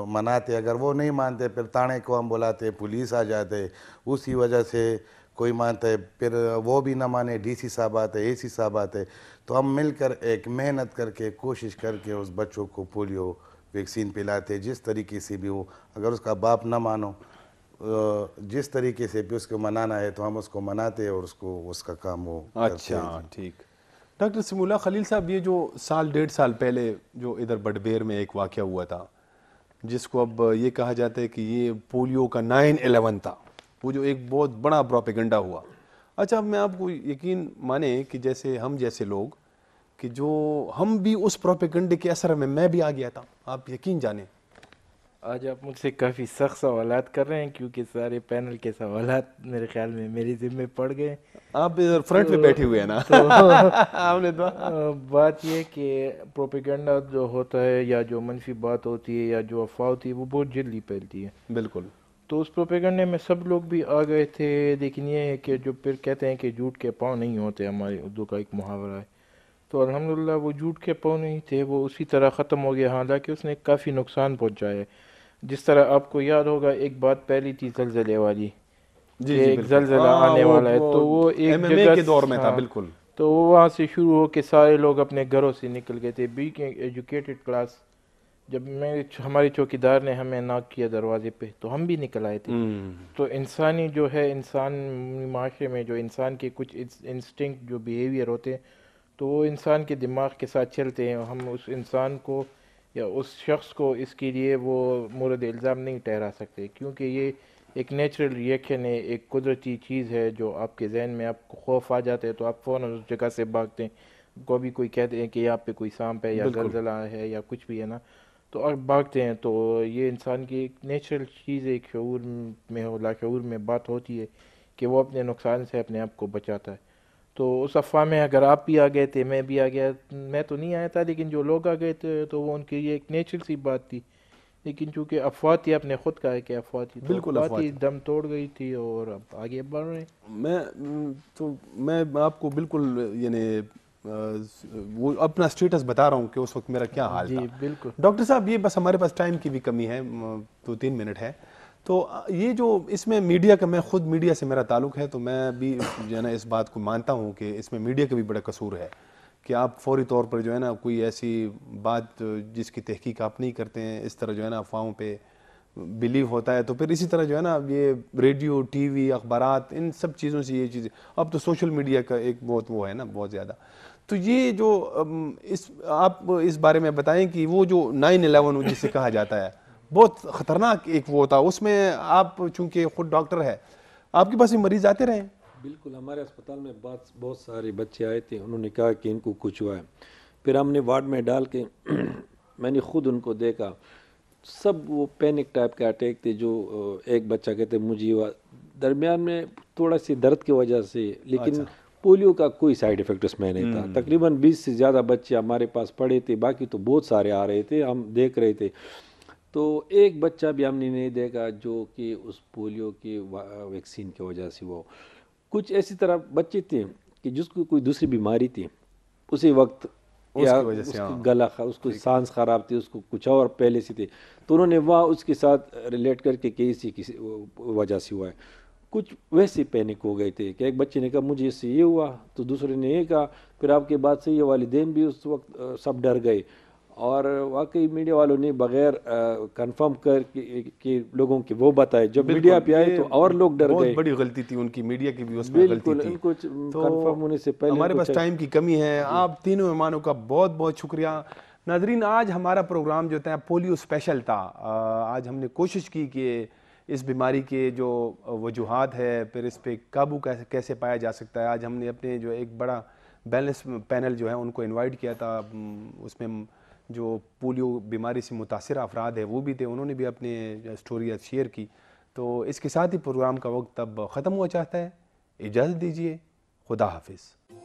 مناتے، اگر وہ نہیں مانتے پھر تانے کو ہم بلاتے، پولیس آ جاتے، اسی وجہ سے کوئی مانتا ہے، پھر وہ بھی نہ مانے ڈی سی صاحب آتے، اے سی صاحب آتے، تو ہم مل کر ایک محنت کر کے کوشش کر کے اس بچوں کو پولیو ویکسین پلاتے، جس طریقے سے بھی ہو، اگر اس کا باپ نہ مانو جس طریقے سے بھی اس کو منانا ہے تو ہم اس کو مناتے اور اس کو اس کا کام وہ کرتے ہیں۔ اچھا ٹھیک۔ ڈاکٹر سمیع اللہ خلیل صاحب، یہ جو 1.5 سال پہلے جو ادھر بڈبیر میں ایک واقعہ ہوا تھا، جس کو اب یہ کہا جاتا ہے کہ یہ پولیو کا 9/11 تھا، وہ جو ایک بہت بڑا پروپیگنڈا ہوا۔ اچھا، اب میں آپ کو یقین مانیں کہ جیسے ہم جیسے لوگ کہ جو ہم بھی اس پروپیگنڈے کے اثر میں بھی آ گیا تھا، آپ یقین جانیں۔ آج آپ مجھ سے کافی سخت سوالات کر رہے ہیں، کیونکہ سارے پینل کے سوالات میرے خیال میں میری ذمہ پڑ گئے۔ آپ ادھر فرنٹ پہ بیٹھے ہوئے ہیں نا، آپ نے تو بات یہ کہ پروپیگنڈا جو ہوتا ہے یا جو منفی بات ہوتی ہے یا جو افواہ ہوتی ہے وہ بہت جلدی پھیلتی ہے۔ بالکل۔ تو اس پروپیگنڈے میں سب لوگ بھی آ گئے تھے، لیکن یہ ہے کہ جو پھر کہتے ہیں کہ جھوٹ کے پاؤں نہیں ہوتے، ہمارے اردو کا ایک محاورہ ہے، تو الحمدللہ وہ جھوٹ کے پاؤں نہیں تھے، وہ اسی طرح ختم ہو گیا، حالانکہ اس نے کافی نقصان پہنچایا ہے۔ جس طرح آپ کو یاد ہوگا ایک بات پہلی تھی زلزلے والی، کہ ایک زلزلہ آنے والا ہے، تو وہ ایک جگہ کے دور میں تھا، بالکل، تو وہ وہاں سے شروع ہو کے سارے لوگ اپنے گھروں سے نکل گئے تھے۔ بی کے ایجوکیٹڈ کلاس، جب ہمارے چوکیدار نے ہمیں ناک کیا دروازے پہ تو ہم بھی نکل آئے تھے۔ تو انسانی جو ہے، انسان معاشرے میں جو انسان کے کچھ انسٹنکٹ جو بیہیویئر ہوتے ہیں تو وہ انسان کے دماغ کے ساتھ چلتے ہیں، ہم اس انسان کو یا اس شخص کو اس کے لیے وہ مورد الزام نہیں ٹھہرا سکتے، کیونکہ یہ ایک نیچرل ریئیکشن ہے، ایک قدرتی چیز ہے جو آپ کے ذہن میں آپ کو خوف آ جاتا ہے تو آپ فوراً اس جگہ سے بھاگتے ہیں۔ کبھی کوئی کہتے ہیں کہ یہاں پہ کوئی سانپ ہے یا زلزلہ ہے یا کچھ بھی ہے نا، تو آپ بھاگتے ہیں۔ تو یہ انسان کی ایک نیچرل چیز ہے، ایک شعور میں ہو لاشعور میں بات ہوتی ہے کہ وہ اپنے نقصان سے اپنے آپ کو بچاتا ہے۔ تو اس افواہ میں اگر آپ بھی آ گئے تھے، میں بھی آ گیا، میں تو نہیں آیا تھا لیکن جو لوگ آ گئے تھے تو وہ ان کے لیے ایک نیچرل سی بات تھی، لیکن چونکہ افواہ تھی، آپ نے خود کہا ہے کہ افواہ تھی، تو افواہ تھی، دم توڑ گئی تھی اور اب آگے بڑھ رہے ہیں۔ میں آپ کو بالکل یعنی وہ اپنا سٹیٹس بتا رہا ہوں کہ اس وقت میرا کیا حال تھا۔ جی بالکل ڈاکٹر صاحب، یہ بس ہمارے پاس ٹائم کی بھی کمی ہے، 2-3 منٹ ہے، تو یہ جو اس میں میڈیا کا، میں خود میڈیا سے میرا تعلق ہے، تو میں بھی جو ہے نا اس بات کو مانتا ہوں کہ اس میں میڈیا کا بھی بڑا قصور ہے کہ آپ فوری طور پر جو ہے نا کوئی ایسی بات جس کی تحقیق آپ نہیں کرتے ہیں، اس طرح جو ہے نا افواہوں پہ بلیو ہوتا ہے، تو پھر اسی طرح جو ہے نا یہ ریڈیو، ٹی وی، اخبارات، ان سب چیزوں سے یہ چیزیں، اب تو سوشل میڈیا کا ایک بہت وہ ہے نا بہت زیادہ، تو یہ جو آپ اس بارے میں بتائیں کہ وہ جو 9/11 جسے کہا جاتا ہے، بہت خطرناک ایک وہ تھا، اس میں آپ چونکہ خود ڈاکٹر ہے، آپ کے پاس یہ مریض آتے رہے ہیں؟ بالکل، ہمارے اسپتال میں بہت سارے بچے آئے تھے، انہوں نے کہا کہ ان کو کچھ ہوا ہے، پھر ہم نے وارڈ میں ڈال کے میں نے خود ان کو دیکھا، سب وہ پینک ٹائپ کے اٹیک تھے، جو ایک بچہ کہتے مجھے ہوا، درمیان میں تھوڑا سی درد کی وجہ سے، لیکن پولیو کا کوئی سائیڈ افیکٹ اس میں نہیں تھا. تقریباً 20 سے زیادہ بچے ہمارے پاس پڑے تھے, باقی تو بہت سارے آ رہے تھے, ہم دیکھ رہے تھے. تو ایک بچہ بھی ہم نے نہیں دیکھا جو کہ اس پولیو کی ویکسین کی وجہ سے وہ. کچھ ایسی طرح بچے تھے کہ جس کو کوئی دوسری بیماری تھی اسی وقت, یا اس کی گلا, اس کو سانس خراب تھی, اس کو کچھ اور پہلے سے تھی, تو انہوں نے وہاں اس کے ساتھ ریلیٹ کر کے کہ اسی کسی وجہ سے ہوا ہے. کچھ ویسے پینک ہو گئے تھے کہ ایک بچے نے کہا مجھے اس سے یہ ہوا, تو دوسرے نے یہ کہا, پھر آپ کے بعد سے یہ والدین بھی اس وقت سب ڈر گئے. اور واقعی میڈیا والوں نے بغیر کنفرم کر کے لوگوں کے وہ بتائے, جب میڈیا پہ آئے تو اور لوگ ڈر گئے. بہت بڑی غلطی تھی ان کی, میڈیا کی بھی اس میں غلطی تھی. ان کو کنفرم ہونے سے پہلے ہمارے پاس ٹائم کی کمی ہے. آپ تینوں مہمانوں کا بہت بہت شکریہ. ناظرین, آج ہمارا پروگرام جو تھا پولیو اسپیشل تھا. آج ہم نے کوشش کی کہ اس بیماری کے جو وجوہات ہے, پھر اس پہ قابو کیسے پایا جا سکتا ہے. آج ہم نے اپنے جو ایک بڑا بیلنس پینل جو ہے ان کو انوائٹ کیا تھا. اس میں جو پولیو بیماری سے متاثرہ افراد ہیں وہ بھی تھے, انہوں نے بھی اپنے اسٹوریز شیئر کی. تو اس کے ساتھ ہی پروگرام کا وقت اب ختم ہوا چاہتا ہے. اجازت دیجیے, خدا حافظ.